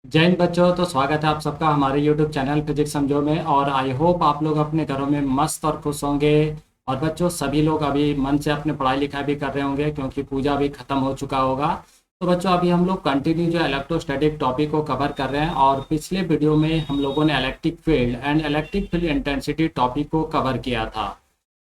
जय हिंद बच्चों। तो स्वागत है आप सबका हमारे YouTube चैनल फिजिक्स समझो में। और आई होप आप लोग अपने घरों में मस्त और खुश होंगे। और बच्चों सभी लोग अभी मन से अपने पढ़ाई लिखाई भी कर रहे होंगे क्योंकि पूजा भी खत्म हो चुका होगा। तो बच्चों अभी हम लोग कंटिन्यू जो इलेक्ट्रोस्टैटिक टॉपिक को कवर कर रहे हैं और पिछले वीडियो में हम लोगों ने electric field and electric field intensity topic को कवर किया था।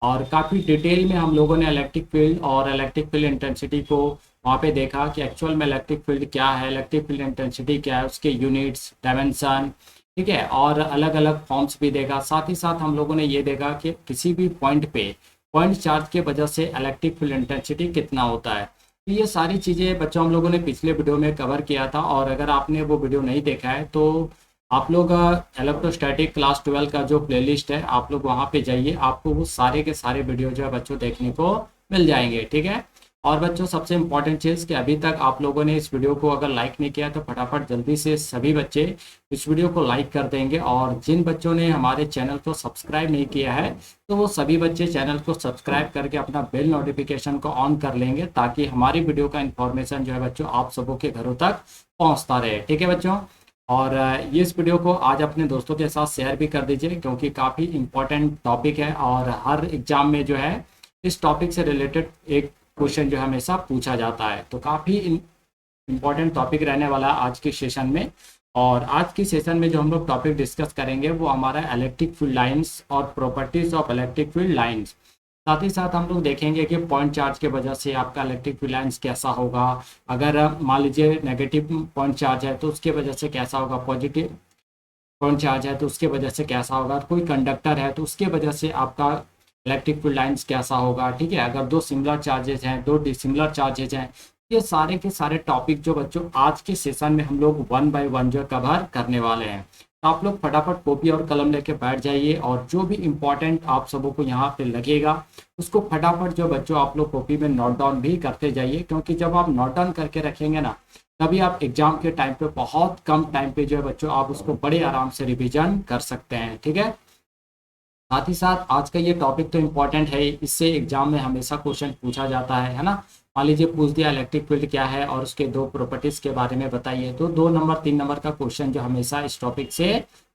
और काफ़ी डिटेल में हम लोगों ने इलेक्ट्रिक फील्ड और इलेक्ट्रिक फील्ड इंटेंसिटी को वहाँ पे देखा कि एक्चुअल में इलेक्ट्रिक फील्ड क्या है, इलेक्ट्रिक फील्ड इंटेंसिटी क्या है, उसके यूनिट्स, डायमेंशन, ठीक है, और अलग अलग फॉर्म्स भी देखा। साथ ही साथ हम लोगों ने ये देखा कि किसी भी पॉइंट पे पॉइंट चार्ज के वजह से इलेक्ट्रिक फील्ड इंटेंसिटी कितना होता है। तो ये सारी चीज़ें बच्चों हम लोगों ने पिछले वीडियो में कवर किया था। और अगर आपने वो वीडियो नहीं देखा है तो आप लोग इलेक्ट्रोस्टैटिक क्लास 12 का जो प्लेलिस्ट है आप लोग वहाँ पे जाइए, आपको वो सारे के सारे वीडियो जो है बच्चों देखने को मिल जाएंगे। ठीक है। और बच्चों सबसे इम्पॉर्टेंट चीज़ कि अभी तक आप लोगों ने इस वीडियो को अगर लाइक नहीं किया तो फटाफट जल्दी से सभी बच्चे इस वीडियो को लाइक कर देंगे। और जिन बच्चों ने हमारे चैनल को सब्सक्राइब नहीं किया है तो वो सभी बच्चे चैनल को सब्सक्राइब करके अपना बेल नोटिफिकेशन को ऑन कर लेंगे ताकि हमारी वीडियो का इन्फॉर्मेशन जो है बच्चों आप सबों के घरों तक पहुँचता रहे। ठीक है बच्चों। और ये इस वीडियो को आज अपने दोस्तों के साथ शेयर भी कर दीजिए क्योंकि काफ़ी इम्पोर्टेंट टॉपिक है और हर एग्जाम में जो है इस टॉपिक से रिलेटेड एक क्वेश्चन जो हमेशा पूछा जाता है। तो काफ़ी इम्पोर्टेंट टॉपिक रहने वाला है आज के सेशन में। और आज की सेशन में जो हम लोग टॉपिक डिस्कस करेंगे वो हमारा इलेक्ट्रिक फील्ड लाइंस और properties of electric field lines. साथ ही साथ हम लोग देखेंगे कि पॉइंट चार्ज के वजह से आपका इलेक्ट्रिक फील्ड लाइंस कैसा होगा। अगर मान लीजिए नेगेटिव पॉइंट चार्ज है तो उसके वजह से कैसा होगा, पॉजिटिव पॉइंट चार्ज है तो उसके वजह से कैसा होगा, कोई कंडक्टर है तो उसके वजह से आपका इलेक्ट्रिक फील्ड लाइंस कैसा होगा। ठीक है। अगर दो सिमिलर चार्जेज हैं, दो डिसिमिलर चार्जेज हैं, ये सारे के सारे टॉपिक जो बच्चों आज के सेशन में हम लोग वन बाय वन जो कवर करने वाले हैं। तो आप लोग फटाफट कॉपी और कलम लेके बैठ जाइए और जो भी इम्पोर्टेंट आप सबों को यहाँ पे लगेगा उसको फटाफट जो बच्चों आप लोग कॉपी में नोट डाउन भी करते जाइए क्योंकि जब आप नोट डाउन करके रखेंगे ना तभी आप एग्जाम के टाइम पे बहुत कम टाइम पे जो है बच्चों आप उसको बड़े आराम से रिवीजन कर सकते हैं। ठीक है। साथ ही साथ आज का ये टॉपिक तो इम्पोर्टेंट है, इससे एग्जाम में हमेशा क्वेश्चन पूछा जाता है ना। मान लीजिए पूछ दिया इलेक्ट्रिक फील्ड क्या है और उसके दो प्रॉपर्टीज के बारे में बताइए, तो 2 नंबर 3 नंबर का क्वेश्चन जो हमेशा इस टॉपिक से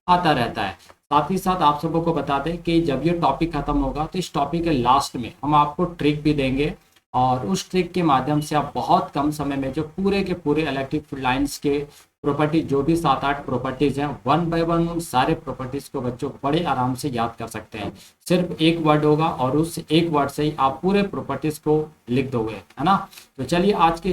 आता रहता है। साथ ही साथ आप सबों को बता दें कि जब ये टॉपिक खत्म होगा तो इस टॉपिक के लास्ट में हम आपको ट्रिक भी देंगे और उस ट्रिक के माध्यम से आप बहुत कम समय में जो पूरे के पूरे इलेक्ट्रिक फील्ड लाइंस के प्रॉपर्टी जो भी 7-8 प्रॉपर्टीज हैं वन बाय वन उन सारे प्रॉपर्टीज को बच्चों बड़े आराम से याद कर सकते हैं। सिर्फ एक वर्ड होगा और उस एक वर्ड से ही आप पूरे प्रॉपर्टीज को लिख दोगे, है ना। तो चलिए आज के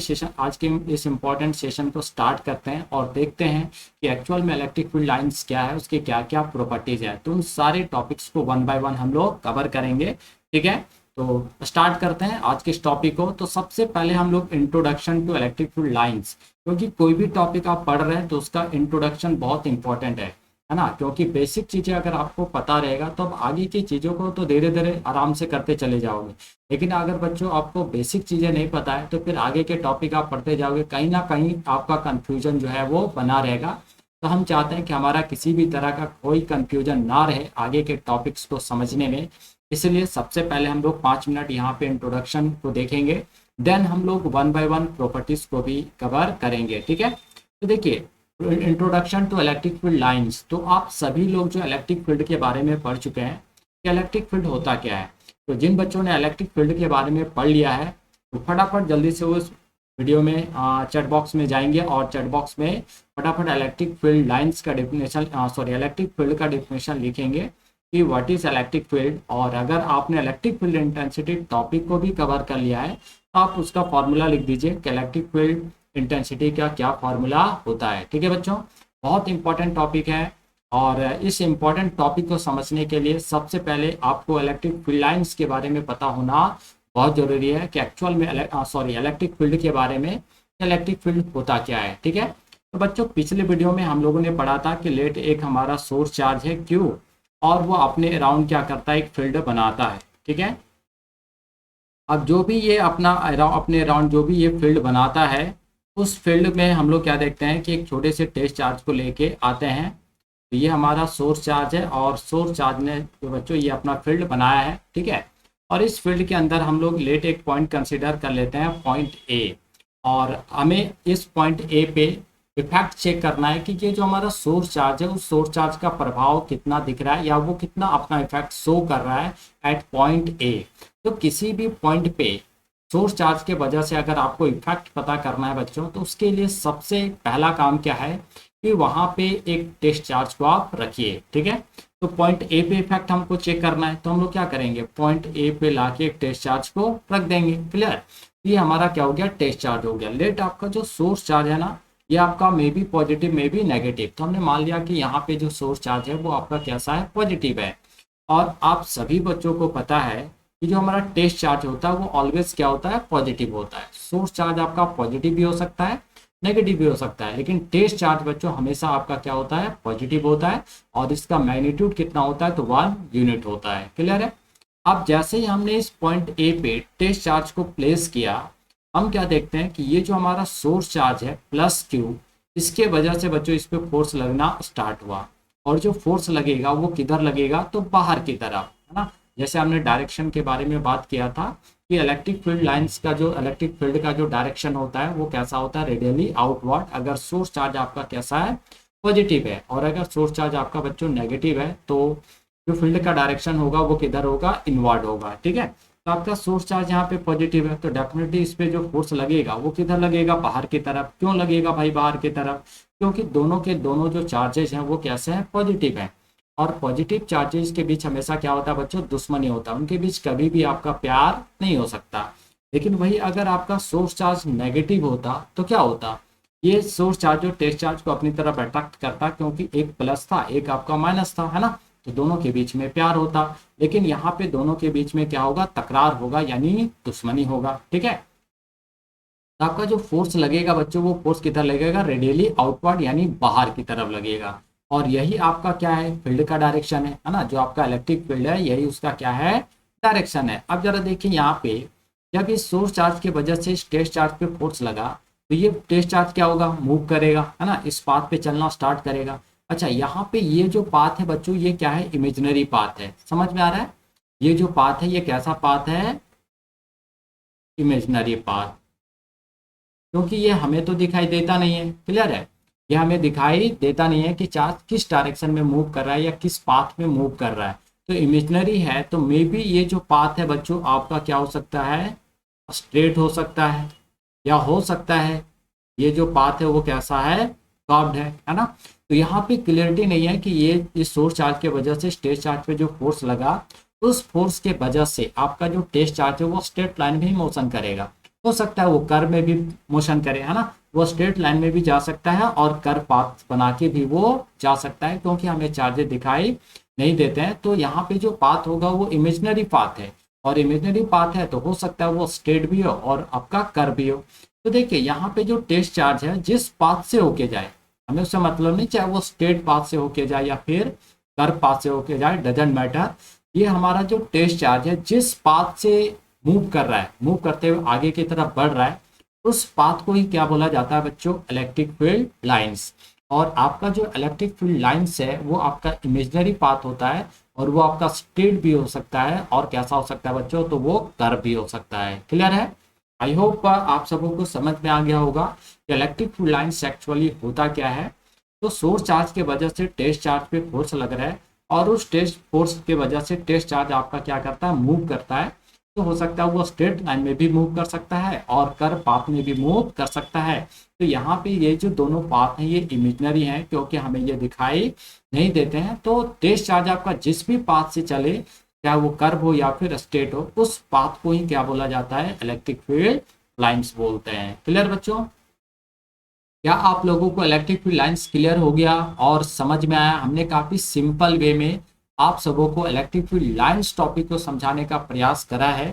इस इम्पोर्टेंट सेशन को स्टार्ट करते हैं और देखते हैं कि एक्चुअल में इलेक्ट्रिक फील्ड लाइंस क्या है, उसके क्या क्या प्रॉपर्टीज है। तो उन सारे टॉपिक्स को वन बाय वन हम लोग कवर करेंगे। ठीक है। तो स्टार्ट करते हैं आज के इस टॉपिक को। तो सबसे पहले हम लोग introduction to electric field lines, क्योंकि कोई भी टॉपिक आप पढ़ रहे हैं तो उसका इंट्रोडक्शन बहुत इंपॉर्टेंट है ना। क्योंकि बेसिक चीज़ें अगर आपको पता रहेगा तो अब आगे की चीज़ों को तो धीरे धीरे आराम से करते चले जाओगे। लेकिन अगर बच्चों आपको बेसिक चीज़ें नहीं पता है तो फिर आगे के टॉपिक आप पढ़ते जाओगे, कहीं ना कहीं आपका कन्फ्यूजन जो है वो बना रहेगा। तो हम चाहते हैं कि हमारा किसी भी तरह का कोई कन्फ्यूजन ना रहे आगे के टॉपिक्स को समझने में। इसलिए सबसे पहले हम लोग 5 मिनट यहाँ पे इंट्रोडक्शन को देखेंगे, देन हम लोग वन बाय वन प्रॉपर्टीज को भी कवर करेंगे। ठीक है। तो देखिए introduction to electric field lines, तो आप सभी लोग जो इलेक्ट्रिक फील्ड के बारे में पढ़ चुके हैं कि इलेक्ट्रिक फील्ड होता क्या है। तो जिन बच्चों ने इलेक्ट्रिक फील्ड के बारे में पढ़ लिया है तो फटाफट जल्दी से उस वीडियो में चैट बॉक्स में जाएंगे और चैट बॉक्स में फटाफट इलेक्ट्रिक फील्ड लाइंस का डेफिनेशन इलेक्ट्रिक फील्ड का डेफिनेशन लिखेंगे कि व्हाट इज इलेक्ट्रिक फील्ड। और अगर आपने इलेक्ट्रिक फील्ड इंटेंसिटी टॉपिक को भी कवर कर लिया है तो आप उसका फॉर्मूला लिख दीजिए कि इलेक्ट्रिक फील्ड इंटेंसिटी का क्या फॉर्मूला होता है। ठीक है बच्चों, बहुत इंपॉर्टेंट टॉपिक है। और इस इंपॉर्टेंट टॉपिक को समझने के लिए सबसे पहले आपको इलेक्ट्रिक फील्ड लाइंस के बारे में पता होना बहुत जरूरी है कि एक्चुअल में इलेक्ट्रिक फील्ड के बारे में इलेक्ट्रिक फील्ड होता क्या है। ठीक है। तो बच्चों पिछले वीडियो में हम लोगों ने पढ़ा था कि लेट एक हमारा सोर्स चार्ज है क्यू और वो अपने अराउंड क्या करता है, एक फील्ड बनाता है। ठीक है। अब जो भी ये अपने अराउंड जो भी ये फील्ड बनाता है उस फील्ड में हम लोग क्या देखते हैं कि एक छोटे से टेस्ट चार्ज को लेके आते हैं। तो ये हमारा सोर्स चार्ज है और सोर्स चार्ज ने जो बच्चों ये अपना फील्ड बनाया है। ठीक है। और इस फील्ड के अंदर हम लोग लेट एक पॉइंट कंसिडर कर लेते हैं, पॉइंट ए। और हमें इस पॉइंट ए पे इफेक्ट चेक करना है कि ये जो हमारा सोर्स चार्ज है उस सोर्स चार्ज का प्रभाव कितना दिख रहा है या वो कितना अपना इफेक्ट शो कर रहा है एट पॉइंट ए। तो किसी भी पॉइंट पे सोर्स चार्ज के वजह से अगर आपको इफेक्ट पता करना है बच्चों, तो उसके लिए सबसे पहला काम क्या है कि वहाँ पे एक टेस्ट चार्ज को आप रखिए। ठीक है, तो पॉइंट ए पे इफेक्ट हमको चेक करना है, तो हम लोग क्या करेंगे, पॉइंट ए पे लाके एक टेस्ट चार्ज को रख देंगे। क्लियर, ये हमारा क्या हो गया, टेस्ट चार्ज हो गया। लेट आपका जो सोर्स चार्ज है ना, ये आपका may be positive may be negative, तो हमने मान लिया कि यहाँ पे जो सोर्स चार्ज है वो आपका कैसा है, पॉजिटिव है। और आप सभी बच्चों को पता है कि जो हमारा टेस्ट चार्ज होता है वो ऑलवेज क्या होता है, पॉजिटिव होता है। सोर्स चार्ज आपका पॉजिटिव भी हो सकता है, नेगेटिव भी हो सकता है, लेकिन टेस्ट चार्ज बच्चों हमेशा आपका क्या होता है, पॉजिटिव होता है। और इसका मैग्नीट्यूड कितना होता है, तो 1 यूनिट होता है। क्लियर है। अब जैसे ही हमने इस पॉइंट ए पे टेस्ट चार्ज को प्लेस किया, हम क्या देखते हैं कि ये जो हमारा सोर्स चार्ज है प्लस क्यू, इसके वजह से बच्चों इस पे फोर्स लगना स्टार्ट हुआ। और जो फोर्स लगेगा वो किधर लगेगा, तो बाहर की तरफ, है ना। जैसे हमने डायरेक्शन के बारे में बात किया था कि इलेक्ट्रिक फील्ड लाइंस का जो इलेक्ट्रिक फील्ड का जो डायरेक्शन होता है वो कैसा होता है, रेडियली आउटवर्ड। अगर सोर्स चार्ज आपका कैसा है, पॉजिटिव है, और अगर सोर्स चार्ज आपका बच्चों नेगेटिव है, तो जो फील्ड का डायरेक्शन होगा वो किधर होगा, इनवर्ड होगा। ठीक है, तो आपका सोर्स चार्ज यहाँ पे पॉजिटिव है, तो डेफिनेटली इस पे जो फोर्स लगेगा वो किधर लगेगा, बाहर की तरफ। क्यों लगेगा भाई बाहर की तरफ, क्योंकि दोनों के दोनों जो चार्जेस हैं वो कैसे हैं, पॉजिटिव हैं। और पॉजिटिव चार्जेस के बीच हमेशा क्या होता है बच्चों, दुश्मनी होता है, उनके बीच कभी भी आपका प्यार नहीं हो सकता। लेकिन वही अगर आपका सोर्स चार्ज नेगेटिव होता तो क्या होता, ये सोर्स चार्ज जो टेस्ट चार्ज को अपनी तरफ अट्रैक्ट करता, क्योंकि एक प्लस था एक आपका माइनस था, है ना, तो दोनों के बीच में प्यार होता। लेकिन यहाँ पे दोनों के बीच में क्या होगा, तकरार होगा, यानी दुश्मनी होगा। ठीक है, तो आपका जो फोर्स लगेगा बच्चों, वो फोर्स किधर लगेगा, रेडियली आउटवर्ड, यानी बाहर की तरफ लगेगा। और यही आपका क्या है, फील्ड का डायरेक्शन है ना, जो आपका इलेक्ट्रिक फील्ड है यही उसका क्या है, डायरेक्शन है। अब जरा देखिए यहाँ पे, जब इस सोर्स चार्ज की वजह से इस टेस्ट चार्ज पे फोर्स लगा, तो ये टेस्ट चार्ज क्या होगा, मूव करेगा, है ना, इस पाथ पे चलना स्टार्ट करेगा। अच्छा, यहाँ पे ये जो पाथ है बच्चों, ये क्या है, इमेजिनरी पाथ है। समझ में आ रहा है, ये जो पाथ है ये कैसा पाथ है, इमेजिनरी पाथ, क्योंकि ये हमें तो दिखाई देता नहीं है। क्लियर है, ये हमें दिखाई देता नहीं है कि चार्ज किस डायरेक्शन में मूव कर रहा है या किस पाथ में मूव कर रहा है। तो इमेजिनरी है, तो मे बी ये जो पाथ है बच्चों आपका क्या हो सकता है, स्ट्रेट हो सकता है, या हो सकता है ये जो पाथ है वो कैसा है, कर्व्ड है ना। तो यहाँ पे क्लियरिटी नहीं है कि ये इस सोर्स चार्ज की वजह से टेस्ट चार्ज पे जो फोर्स लगा, उस फोर्स के वजह से आपका जो टेस्ट चार्ज है वो स्ट्रेट लाइन में ही मोशन करेगा। हो सकता है वो कर्व में भी मोशन करे, है ना, वो स्ट्रेट लाइन में भी जा सकता है और कर्व पाथ बना के भी वो जा सकता है, क्योंकि हमें चार्जेस दिखाई नहीं देते हैं। तो यहाँ पे जो पाथ होगा वो इमेजिनरी पाथ है, और इमेजिनरी पाथ है तो हो सकता है वो स्ट्रेट भी हो और आपका कर्व भी हो। तो देखिए यहाँ पे जो टेस्ट चार्ज है जिस पाथ से होके जाए, हमें उससे मतलब नहीं, चाहे वो स्ट्रेट पाथ से होके जाए या फिर कर्व पाथ से होके जाए, डजेंट मैटर। ये हमारा जो टेस्ट चार्ज है जिस पाथ से मूव कर रहा है, मूव करते हुए आगे की तरफ बढ़ रहा है, उस पाथ को ही क्या बोला जाता है बच्चों, इलेक्ट्रिक फील्ड लाइंस। और आपका जो इलेक्ट्रिक फील्ड लाइंस है वो आपका इमेजिनरी पाथ होता है, और वो आपका स्ट्रेट भी हो सकता है, और कैसा हो सकता है बच्चों, तो वो कर्व भी हो सकता है। क्लियर है, आई होप आप सबों को समझ में आ गया होगा कि इलेक्ट्रिक फील्ड लाइंस एक्चुअली होता क्या है। तो सोर्स चार्ज के वजह से टेस्ट चार्ज पे फोर्स लग रहा है, और उस टेस्ट फोर्स के वजह से टेस्ट चार्ज आपका क्या करता है, मूव करता है। तो हो सकता है वो स्ट्रेट लाइन में भी मूव कर सकता है और कर्व पाथ में भी मूव कर सकता है। तो यहाँ पे ये जो दोनों पाथ हैं ये इमेजिनरी हैं, क्योंकि हमें ये दिखाई नहीं देते हैं। तो टेस्ट चार्ज आपका जिस भी पाथ से चले, चाहे वो कर्व हो या फिर स्ट्रेट हो, उस पाथ को ही क्या बोला जाता है, इलेक्ट्रिक फील्ड लाइंस बोलते हैं। क्लियर बच्चों, क्या आप लोगों को इलेक्ट्रिक फील्ड लाइंस क्लियर हो गया और समझ में आया? हमने काफी सिंपल वे में आप सबों को इलेक्ट्रिक फील्ड लाइंस टॉपिक को समझाने का प्रयास करा है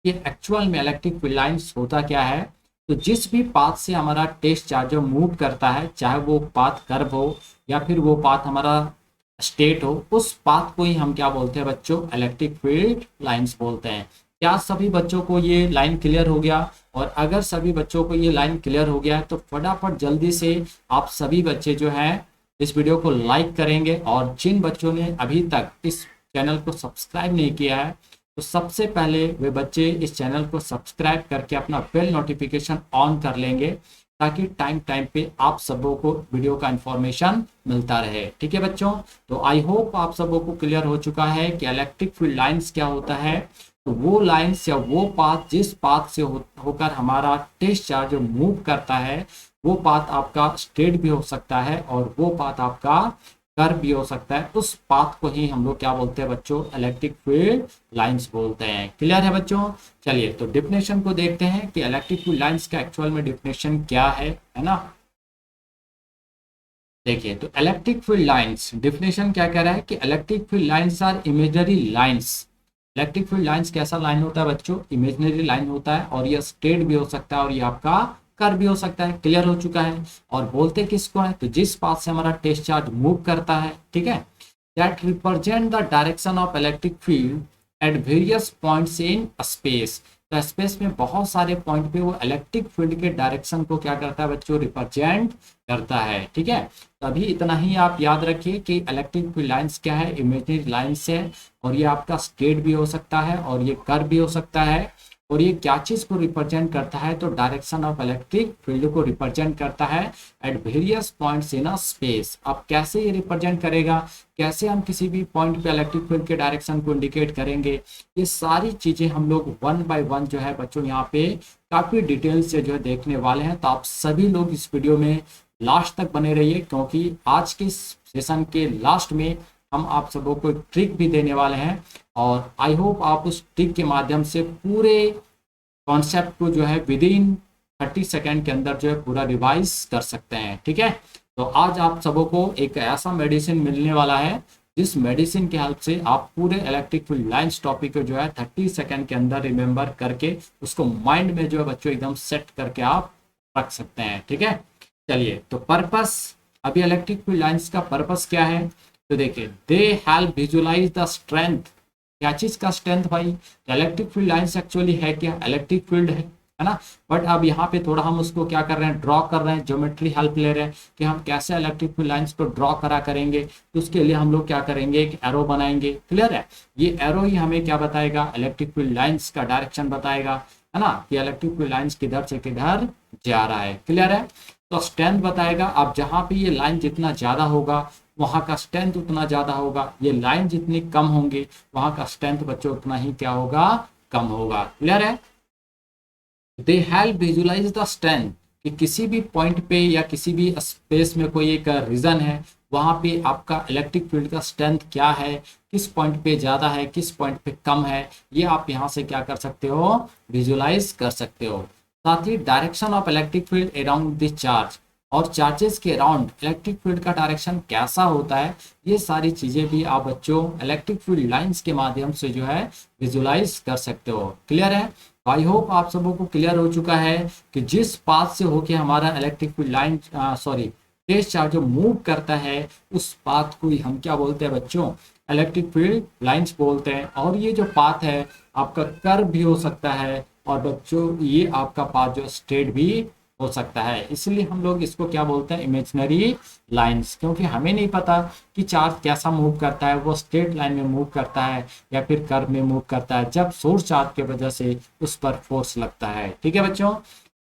कि एक्चुअल में इलेक्ट्रिक फील्ड लाइंस होता क्या है। तो जिस भी पाथ से हमारा टेस्ट चार्जर मूव करता है, चाहे वो पाथ कर्व हो या फिर वो पाथ हमारा स्ट्रेट हो, उस पाथ को ही हम क्या बोलते हैं बच्चों, इलेक्ट्रिक फील्ड लाइंस बोलते हैं। क्या सभी बच्चों को ये लाइन क्लियर हो गया? और अगर सभी बच्चों को ये लाइन क्लियर हो गया है तो फटाफट जल्दी से आप सभी बच्चे जो हैं इस वीडियो को लाइक करेंगे, और जिन बच्चों ने अभी तक इस चैनल को सब्सक्राइब नहीं किया है तो सबसे पहले वे बच्चे इस चैनल को सब्सक्राइब करके अपना बेल नोटिफिकेशन ऑन कर लेंगे, ताकि टाइम टाइम पे आप सबों को वीडियो का इंफॉर्मेशन मिलता रहे। ठीक है बच्चों, तो आई होप आप सबों को क्लियर हो चुका है कि इलेक्ट्रिक फील्ड लाइंस क्या होता है। तो वो लाइंस या वो पाथ जिस पाथ से होकर हमारा टेस्ट चार्ज मूव करता है, वो पाथ आपका स्ट्रेट भी हो सकता है और वो पाथ आपका कर्व भी हो सकता है। उस पाथ को ही हम लोग क्या बोलते हैं बच्चों, इलेक्ट्रिक फील्ड लाइंस बोलते हैं। क्लियर है बच्चों? चलिए तो डिफिनेशन को देखते हैं कि इलेक्ट्रिक फील्ड लाइंस का एक्चुअल में डिफिनेशन क्या है ना। देखिए तो इलेक्ट्रिक फील्ड लाइंस डिफिनेशन क्या कह रहा है कि electric field lines are imaginary lines. Electric field lines कैसा लाइन होता है बच्चों, इमेजिनरी लाइन होता है और ये स्ट्रेट भी हो सकता है और ये आपका कर्व भी हो सकता है। क्लियर हो चुका है। और बोलते किसको है, तो जिस पाथ से हमारा टेस्ट चार्ज मूव करता है, ठीक है, that represent the direction of electric field at various points in space. तो स्पेस में बहुत सारे पॉइंट पे वो इलेक्ट्रिक फील्ड के डायरेक्शन को क्या करता है बच्चों, रिप्रेजेंट करता है। ठीक है, तो अभी इतना ही आप याद रखिए कि इलेक्ट्रिक फील्ड लाइंस क्या है, इमेजिनरी लाइंस है और ये आपका स्ट्रेट भी हो सकता है और ये कर्व भी हो सकता है। और ये क्या चीज को रिप्रेजेंट करता है, तो डायरेक्शन ऑफ इलेक्ट्रिक फील्ड को रिप्रेजेंट करता है at various points in a space. अब कैसे ये रिप्रेजेंट करेगा, कैसे हम किसी भी पॉइंट पे इलेक्ट्रिक फील्ड के डायरेक्शन को इंडिकेट करेंगे, ये सारी चीजें हम लोग वन बाय वन जो है बच्चों यहाँ पे काफी डिटेल से जो है देखने वाले हैं। तो आप सभी लोग इस वीडियो में लास्ट तक बने रहिए, क्योंकि आज के सेशन के लास्ट में हम आप सबों को एक ट्रिक भी देने वाले हैं और आई होप आप उस ट्रिक के माध्यम से पूरे कॉन्सेप्ट को जो है विद इन 30 सेकेंड के अंदर जो है पूरा रिवाइज कर सकते हैं। ठीक है, तो आज आप सबों को एक ऐसा मेडिसिन मिलने वाला है जिस मेडिसिन की हेल्प से आप पूरे इलेक्ट्रिक फील्ड लाइंस टॉपिक को जो है 30 सेकेंड के अंदर रिमेंबर करके उसको माइंड में जो है बच्चों एकदम सेट करके आप रख सकते हैं। ठीक है, चलिए तो पर्पस, अभी इलेक्ट्रिक फील्ड लाइंस का पर्पस क्या है, तो देखिए they help visualise the strength. क्या चीज का स्ट्रेंथ भाई, इलेक्ट्रिक फील्ड लाइंस एक्चुअली है क्या, इलेक्ट्रिक फील्ड है ना। बट अब यहाँ पे थोड़ा हम उसको क्या कर रहे हैं, ड्रॉ कर रहे हैं, ज्योमेट्री हेल्प ले रहे हैं कि हम कैसे इलेक्ट्रिक फील्ड लाइंस को ड्रॉ करा करेंगे। तो उसके लिए हम लोग क्या करेंगे, एक एरो बनाएंगे। क्लियर है, ये एरो ही हमें क्या बताएगा, इलेक्ट्रिक फील्ड लाइंस का डायरेक्शन बताएगा, है ना, कि इलेक्ट्रिक फील्ड लाइंस किधर से किधर जा रहा है। क्लियर है, तो स्ट्रेंथ बताएगा। अब जहाँ पे ये लाइन जितना ज्यादा होगा वहां का स्ट्रेंथ उतना ज्यादा होगा, ये लाइन जितनी कम होंगी वहां का स्ट्रेंथ बच्चों उतना ही क्या होगा, कम होगा। क्लियर है, they help visualise the strength, कि किसी भी पॉइंट पे या किसी भी स्पेस में कोई एक रीजन है, वहां पे आपका इलेक्ट्रिक फील्ड का स्ट्रेंथ क्या है, किस पॉइंट पे ज्यादा है किस पॉइंट पे कम है, ये आप यहाँ से क्या कर सकते हो, विजुअलाइज कर सकते हो। साथ ही direction of electric field around the charge, और चार्जेस के अराउंड इलेक्ट्रिक फील्ड का डायरेक्शन कैसा होता है, ये सारी चीजें भी आप बच्चों इलेक्ट्रिक फील्ड लाइंस के माध्यम से जो है विजुअलाइज कर सकते हो। क्लियर है, आई होप आप सबों को क्लियर हो चुका है कि जिस पाथ से होके हमारा electric field line test charge जो मूव करता है उस पाथ को ही हम क्या बोलते हैं बच्चों, इलेक्ट्रिक फील्ड लाइंस बोलते हैं। और ये जो पाथ है आपका कर्व भी हो सकता है और बच्चों ये आपका पाथ जो स्ट्रेट भी हो सकता है, इसलिए हम लोग इसको क्या बोलते हैं, इमेजिनरी लाइंस। क्योंकि हमें नहीं पता कि चार्ज कैसा मूव करता है, वो स्ट्रेट लाइन में मूव करता है या फिर कर्व में मूव करता है, जब सोर्स चार्ज की वजह से उस पर फोर्स लगता है। ठीक है बच्चों,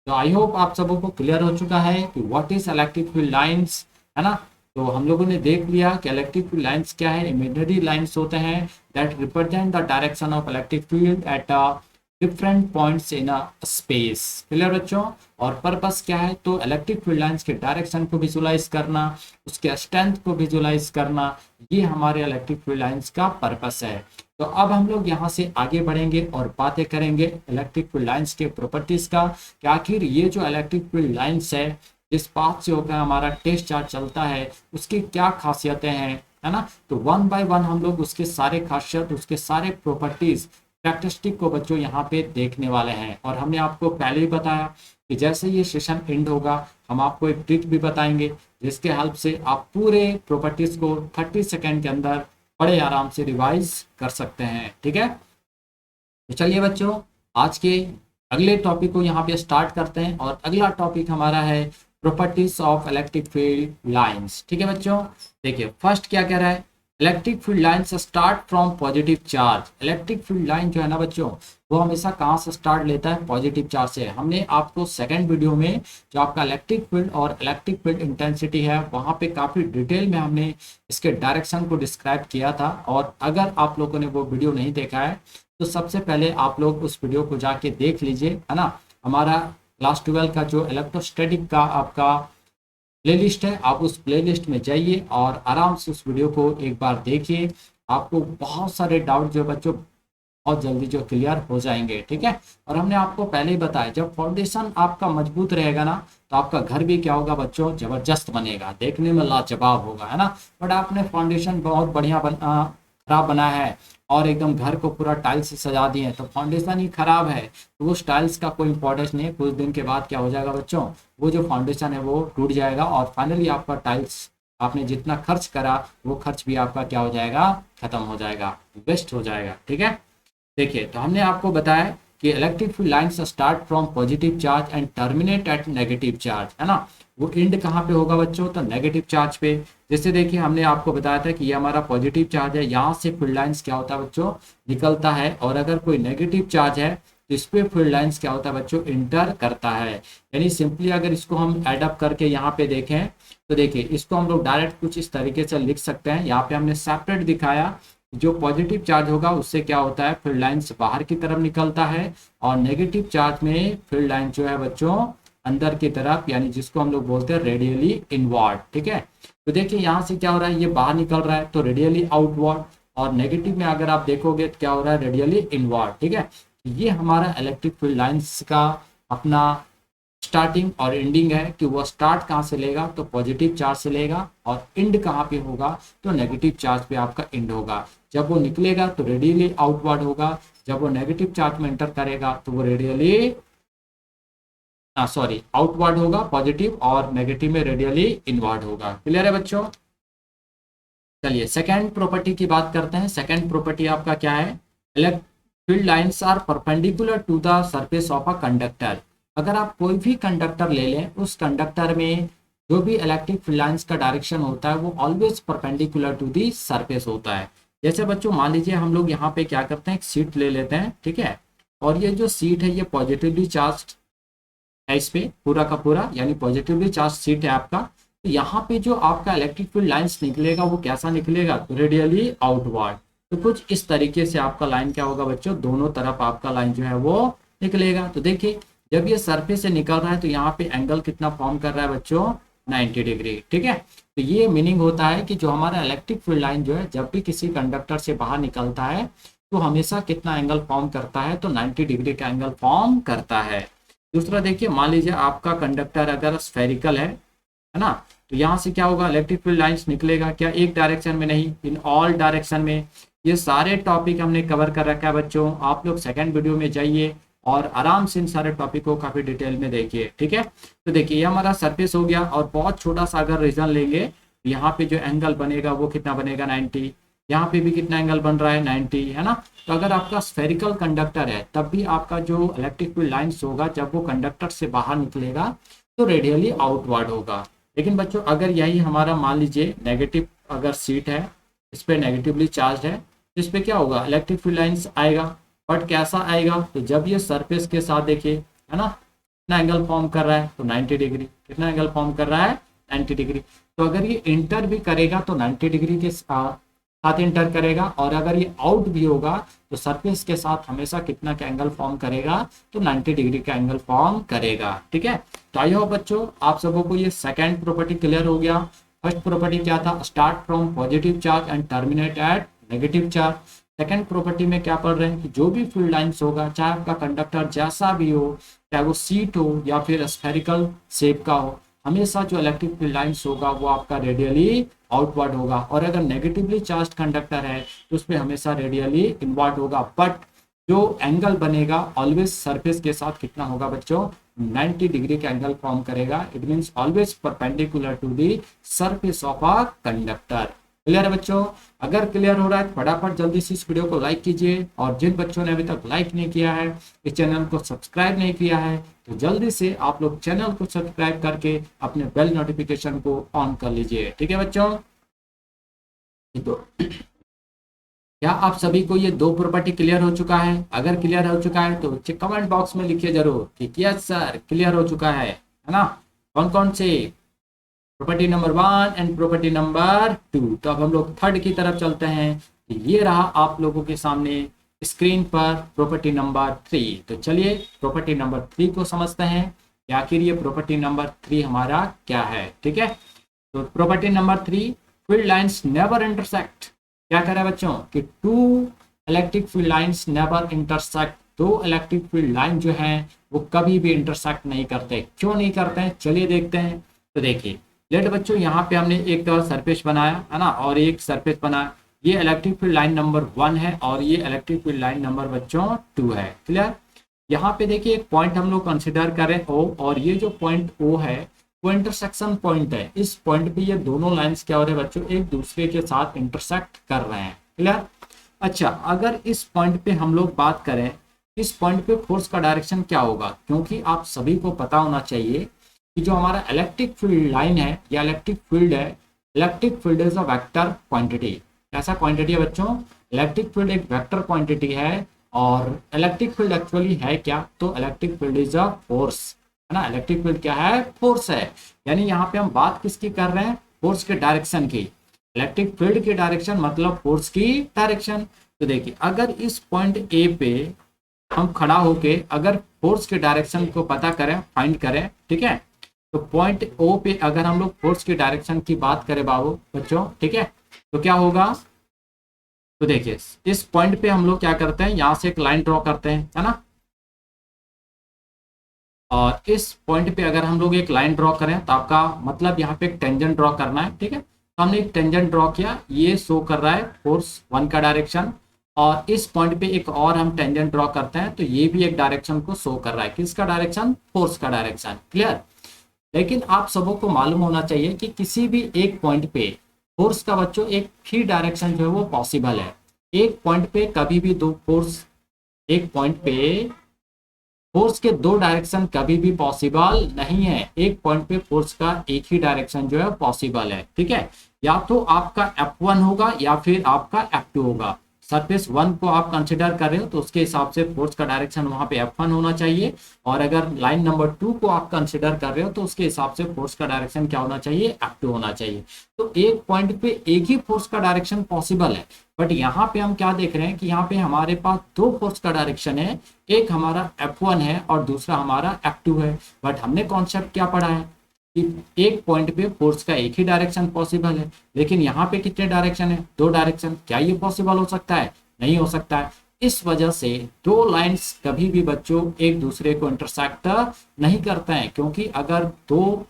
तो आई होप आप सबों को क्लियर हो चुका है कि what is electric field lines, है ना। तो हम लोगों ने देख लिया कि इलेक्ट्रिक फील्ड लाइंस क्या है, इमेजिनरी लाइंस होते हैं that represent the direction of electric field at different points in a space. Clear बच्चों, और पर्पस क्या है, तो इलेक्ट्रिक फील्ड लाइंस के डायरेक्शन को विजुअलाइज करना, उसके स्ट्रेंथ को विजुअलाइज करना, ये हमारे इलेक्ट्रिक फील्ड लाइंस का पर्पस है। तो अब हम लोग यहाँ से आगे बढ़ेंगे और बातें करेंगे इलेक्ट्रिक फील्ड लाइंस के प्रॉपर्टीज का, कि आखिर ये जो इलेक्ट्रिक फील्ड लाइंस है जिस पाथ से होकर हमारा टेस्ट चार्ज चलता है उसकी क्या खासियतें हैं, है ना। तो वन बाय वन हम लोग उसके सारे खासियत, उसके सारे प्रॉपर्टीज, कैरेक्टरिस्टिक को बच्चों यहाँ पे देखने वाले हैं। और हमने आपको पहले ही बताया कि जैसे ये सेशन एंड होगा हम आपको एक ट्रिक भी बताएंगे जिसके हेल्प से आप पूरे प्रॉपर्टीज को 30 सेकेंड के अंदर बड़े आराम से रिवाइज कर सकते हैं। ठीक है, तो चलिए बच्चों आज के अगले टॉपिक को यहाँ पे स्टार्ट करते हैं और अगला टॉपिक हमारा है properties of electric field lines. ठीक है बच्चों, देखिए फर्स्ट क्या कह रहा है, electric field lines start from positive charge. Electric field line जो है ना बच्चों, वो हमेशा कहाँ से स्टार्ट लेता है? पॉजिटिव चार्ज से। हमने आपको सेकंड वीडियो में जो आपका इलेक्ट्रिक फील्ड और इलेक्ट्रिक फील्ड इंटेंसिटी है, वहाँ पे काफ़ी डिटेल में हमने इसके डायरेक्शन को डिस्क्राइब किया था। और अगर आप लोगों ने वो वीडियो नहीं देखा है तो सबसे पहले आप लोग उस वीडियो को जाके देख लीजिए, है ना। हमारा क्लास 12 का जो इलेक्ट्रोस्टैटिक का आपका प्लेलिस्ट है, आप उस प्लेलिस्ट में जाइए और आराम से उस वीडियो को एक बार देखिए। आपको बहुत सारे डाउट जो बच्चों बहुत जल्दी जो क्लियर हो जाएंगे, ठीक है। और हमने आपको पहले ही बताया, जब फाउंडेशन आपका मजबूत रहेगा ना, तो आपका घर भी क्या होगा बच्चों? जबरदस्त बनेगा, देखने में लाजवाब होगा, है ना। बट आपने फाउंडेशन बहुत बढ़िया खराब बना है और एकदम घर को पूरा टाइल्स से सजा दिए, तो फाउंडेशन ही खराब है, तो उस टाइल्स का कोई इंपॉर्टेंस नहीं है। कुछ दिन के बाद क्या हो जाएगा बच्चों? वो जो फाउंडेशन है वो टूट जाएगा और फाइनली आपका टाइल्स, आपने जितना खर्च करा वो खर्च भी आपका क्या हो जाएगा? खत्म हो जाएगा, वेस्ट हो जाएगा, ठीक है। देखिए, तो हमने आपको बताया कि electric field lines start from positive charge and terminate at negative charge, है ना। वो एंड कहाँ पे होगा बच्चों? तो नेगेटिव चार्ज पे। जैसे देखिए, हमने आपको बताया था कि ये हमारा पॉजिटिव चार्ज है, यहाँ से फील्ड लाइन्स क्या होता है बच्चों? निकलता है। और अगर कोई नेगेटिव चार्ज है तो इस पे फील्ड लाइन्स क्या होता है बच्चों? इंटर करता है। यानी सिंपली अगर इसको हम एडअप करके यहाँ पे देखें तो देखिए, इसको हम लोग डायरेक्ट कुछ इस तरीके से लिख सकते हैं। यहाँ पे हमने सेपरेट दिखाया, जो पॉजिटिव चार्ज होगा उससे क्या होता है? फील्ड लाइन्स बाहर की तरफ निकलता है, और नेगेटिव चार्ज में फील्ड लाइन जो है बच्चों अंदर की तरफ, यानी जिसको हम लोग बोलते हैं रेडियली इनवर्ड, ठीक है। तो देखिए, यहाँ से क्या हो रहा है? ये बाहर निकल रहा है तो रेडियली आउटवर्ड, और नेगेटिव में अगर आप देखोगे तो क्या हो रहा है? रेडियली इनवर्ड, ठीक है। ये हमारा इलेक्ट्रिक फील्ड लाइन्स का अपना स्टार्टिंग और एंडिंग है कि वो स्टार्ट कहाँ से लेगा? तो पॉजिटिव चार्ज से लेगा, और एंड कहाँ पे होगा? तो नेगेटिव चार्ज पे आपका एंड होगा। जब वो निकलेगा तो रेडियली आउटवर्ड होगा, जब वो नेगेटिव चार्ज में एंटर करेगा तो वो रेडियली आउटवर्ड होगा पॉजिटिव, और नेगेटिव में रेडियली इनवर्ड होगा। क्लियर है बच्चों? चलिए सेकेंड प्रॉपर्टी की बात करते हैं। सेकेंड प्रॉपर्टी आपका क्या है? Field lines are perpendicular to the surface of a conductor. अगर आप कोई भी कंडक्टर ले लें, उस कंडक्टर में जो भी इलेक्ट्रिक फील्ड लाइन्स का डायरेक्शन होता है वो always perpendicular to the surface होता है। जैसे बच्चों मान लीजिए हम लोग यहाँ पे क्या करते हैं, एक सीट ले लेते हैं, ठीक है। और ये जो सीट है ये पॉजिटिवली चार्ज है, इस पे पूरा का पूरा, यानी पॉजिटिवली चार्ज सीट है आपका। तो यहाँ पे जो आपका इलेक्ट्रिक फील्ड लाइन्स निकलेगा वो कैसा निकलेगा? तो रेडियली आउटवर्ड। तो कुछ इस तरीके से आपका लाइन क्या होगा बच्चों? दोनों तरफ आपका लाइन जो है वो निकलेगा। तो देखिए, जब ये सरफेस से निकल रहा है तो यहाँ पे एंगल कितना फॉर्म कर रहा है बच्चों? 90 डिग्री, ठीक है। तो ये मीनिंग होता है कि जो हमारा इलेक्ट्रिक फील्ड लाइन जो है, जब भी किसी कंडक्टर से बाहर निकलता है तो हमेशा कितना एंगल फॉर्म करता है? तो 90 डिग्री का एंगल फॉर्म करता है। दूसरा देखिए, मान लीजिए आपका कंडक्टर अगर स्फेरिकल है ना, तो यहाँ से क्या होगा? इलेक्ट्रिक फील्ड लाइन्स निकलेगा क्या? एक डायरेक्शन में नहीं, इन ऑल डायरेक्शन में। ये सारे टॉपिक हमने कवर कर रखा है बच्चों, आप लोग सेकंड वीडियो में जाइए और आराम से इन सारे टॉपिक को काफी डिटेल में देखिए, ठीक है। तो देखिए, ये हमारा सरफेस हो गया, और बहुत छोटा सा अगर रीजन लेंगे, यहाँ पे जो एंगल बनेगा वो कितना बनेगा? 90। यहाँ पे भी कितना एंगल बन रहा है? 90, है ना। तो अगर आपका स्फेरिकल कंडक्टर है तब भी आपका जो इलेक्ट्रिक फील्ड लाइन्स होगा, जब वो कंडक्टर से बाहर निकलेगा तो रेडियली आउटवर्ड होगा। लेकिन बच्चों अगर यही हमारा मान लीजिए नेगेटिव अगर सीट है, इस पर नेगेटिवली चार्ज है, तो इस पर क्या होगा? इलेक्ट्रिक फील्ड लाइन्स आएगा, बट कैसा आएगा? तो जब ये सरफेस के साथ देखिए, है ना, कितना एंगल फॉर्म कर रहा है? तो 90 डिग्री। कितना एंगल फॉर्म कर रहा है? 90 डिग्री। तो अगर ये इंटर भी करेगा तो 90 डिग्री के साथ इंटर करेगा, और अगर ये आउट भी होगा तो सरफेस के साथ हमेशा कितना का एंगल फॉर्म करेगा? तो 90 डिग्री का एंगल फॉर्म करेगा, ठीक है। तो आई होप बच्चों आप सबों को ये सेकेंड प्रॉपर्टी क्लियर हो गया। फर्स्ट प्रॉपर्टी क्या था? Start from positive charge and terminate at negative charge. Second property में क्या पढ़ रहे हैं कि जो भी फील्ड लाइन्स होगा, चाहे आपका कंडक्टर जैसा भी हो, चाहे वो सीट हो या फिर स्फेरिकल शेप का हो, हमेशा जो इलेक्ट्रिक फील्ड लाइन्स होगा वो आपका रेडियली आउटवर्ड होगा। और अगर नेगेटिवली चार्ज कंडक्टर है तो उसमें हमेशा रेडियली इनवर्ड होगा। बट जो एंगल बनेगा ऑलवेज सरफेस के साथ कितना होगा बच्चों? 90 डिग्री का एंगल फॉर्म करेगा। It means always perpendicular to the surface of a conductor. Clear है बच्चों? अगर क्लियर हो रहा है फटाफट जल्दी से इस वीडियो को लाइक कीजिए, और जिन बच्चों ने अभी तक लाइक नहीं किया है, इस चैनल को सब्सक्राइब नहीं किया है, तो जल्दी से आप लोग चैनल को सब्सक्राइब करके अपने बेल नोटिफिकेशन को ऑन कर लीजिए, ठीक है बच्चों। तो क्या आप सभी को ये दो प्रॉपर्टी क्लियर हो चुका है? अगर क्लियर हो चुका है तो कमेंट बॉक्स में लिखिए जरूर कि यस सर क्लियर हो चुका है ना? कौन कौन से? Property number 1 and property number 2। तो अब हम लोग थर्ड की तरफ चलते हैं। तो ये रहा आप लोगों के सामने स्क्रीन पर प्रॉपर्टी नंबर 3। तो चलिए प्रॉपर्टी नंबर 3 को समझते हैं कि आखिर ये प्रॉपर्टी नंबर 3 हमारा क्या है। ठीक है, तो property number 3, field lines never intersect. क्या करें बच्चों कि two electric field lines never intersect. दो इलेक्ट्रिक फील्ड लाइन जो हैं वो कभी भी इंटरसेक्ट नहीं करते। क्यों नहीं करते हैं चलिए देखते हैं। तो देखिए लेट बच्चों यहाँ पे हमने एक सरफेस बनाया है ना, और एक सरफेस बनाया। ये इलेक्ट्रिक फील्ड लाइन नंबर 1 है और ये इलेक्ट्रिक फील्ड लाइन नंबर बच्चों 2 है। क्लियर? यहाँ पे देखिए एक पॉइंट हम लोग कंसिडर करें ओ, और ये जो पॉइंट ओ है वो इंटरसेक्शन पॉइंट है। इस पॉइंट पे ये दोनों लाइंस क्या हो रहे हैं बच्चों, एक दूसरे के साथ इंटरसेक्ट कर रहे हैं। क्लियर? अच्छा, अगर इस पॉइंट पे हम लोग बात करें, इस पॉइंट पे फोर्स का डायरेक्शन क्या होगा, क्योंकि आप सभी को पता होना चाहिए कि जो हमारा इलेक्ट्रिक फील्ड लाइन है या इलेक्ट्रिक फील्ड है, electric field is a vector quantity. कैसा क्वांटिटी है बच्चों? इलेक्ट्रिक फील्ड एक वेक्टर क्वांटिटी है। और इलेक्ट्रिक फील्ड एक्चुअली है क्या? तो electric field is a force, है ना? इलेक्ट्रिक फील्ड क्या है? फोर्स है। यानी यहाँ पे हम बात किसकी कर रहे हैं? फोर्स के डायरेक्शन की। इलेक्ट्रिक फील्ड की डायरेक्शन मतलब फोर्स की डायरेक्शन। तो देखिए अगर इस पॉइंट ए पे हम खड़ा होके अगर फोर्स के डायरेक्शन को पता करें, फाइंड करें, ठीक है, तो पॉइंट ओ पे अगर हम लोग फोर्स की डायरेक्शन की बात करें बाबू बच्चों, ठीक है, तो क्या होगा? तो देखिए इस पॉइंट पे हम लोग क्या करते हैं, यहां से एक लाइन ड्रॉ करते हैं, है ना? और इस पॉइंट पे अगर हम लोग एक लाइन ड्रॉ करें तो आपका मतलब यहाँ पे एक टेंजेंट ड्रॉ करना है। ठीक है, तो हमने एक टेंजेंट ड्रॉ किया, ये शो कर रहा है फोर्स 1 का डायरेक्शन। और इस पॉइंट पे एक और हम टेंजेंट ड्रॉ करते हैं तो ये भी एक डायरेक्शन को शो कर रहा है। किसका डायरेक्शन? फोर्स का डायरेक्शन। क्लियर? लेकिन आप सबों को मालूम होना चाहिए कि किसी भी एक पॉइंट पे फोर्स का बच्चों एक ही डायरेक्शन जो है वो पॉसिबल है। एक पॉइंट पे कभी भी दो फोर्स, एक पॉइंट पे फोर्स के दो डायरेक्शन कभी भी पॉसिबल नहीं है। एक पॉइंट पे फोर्स का एक ही डायरेक्शन जो है पॉसिबल है। ठीक है, या तो आपका F1 होगा या फिर आपका F2 होगा। सरफेस 1 को आप कंसिडर कर रहे हो तो उसके हिसाब से फोर्स का डायरेक्शन वहां पे F1 होना चाहिए, और अगर लाइन नंबर 2 को आप कंसिडर कर रहे हो तो उसके हिसाब से फोर्स का डायरेक्शन क्या होना चाहिए? F2 होना चाहिए। तो एक पॉइंट पे एक ही फोर्स का डायरेक्शन पॉसिबल है, बट यहाँ पे हम क्या देख रहे हैं कि यहाँ पे हमारे पास दो फोर्स का डायरेक्शन है, एक हमारा F1 है और दूसरा हमारा F2 है। बट हमने कॉन्सेप्ट क्या पढ़ा है कि एक पॉइंट पे फोर्स का एक ही डायरेक्शन पॉसिबल है, लेकिन यहाँ पे कितने डायरेक्शन है? दो डायरेक्शन। क्या ये पॉसिबल हो सकता है? नहीं हो सकता है। इस वजह से दो लाइंस कभी भी बच्चों एक दूसरे को इंटरसेक्ट नहीं करते हैं, क्योंकि अगर दो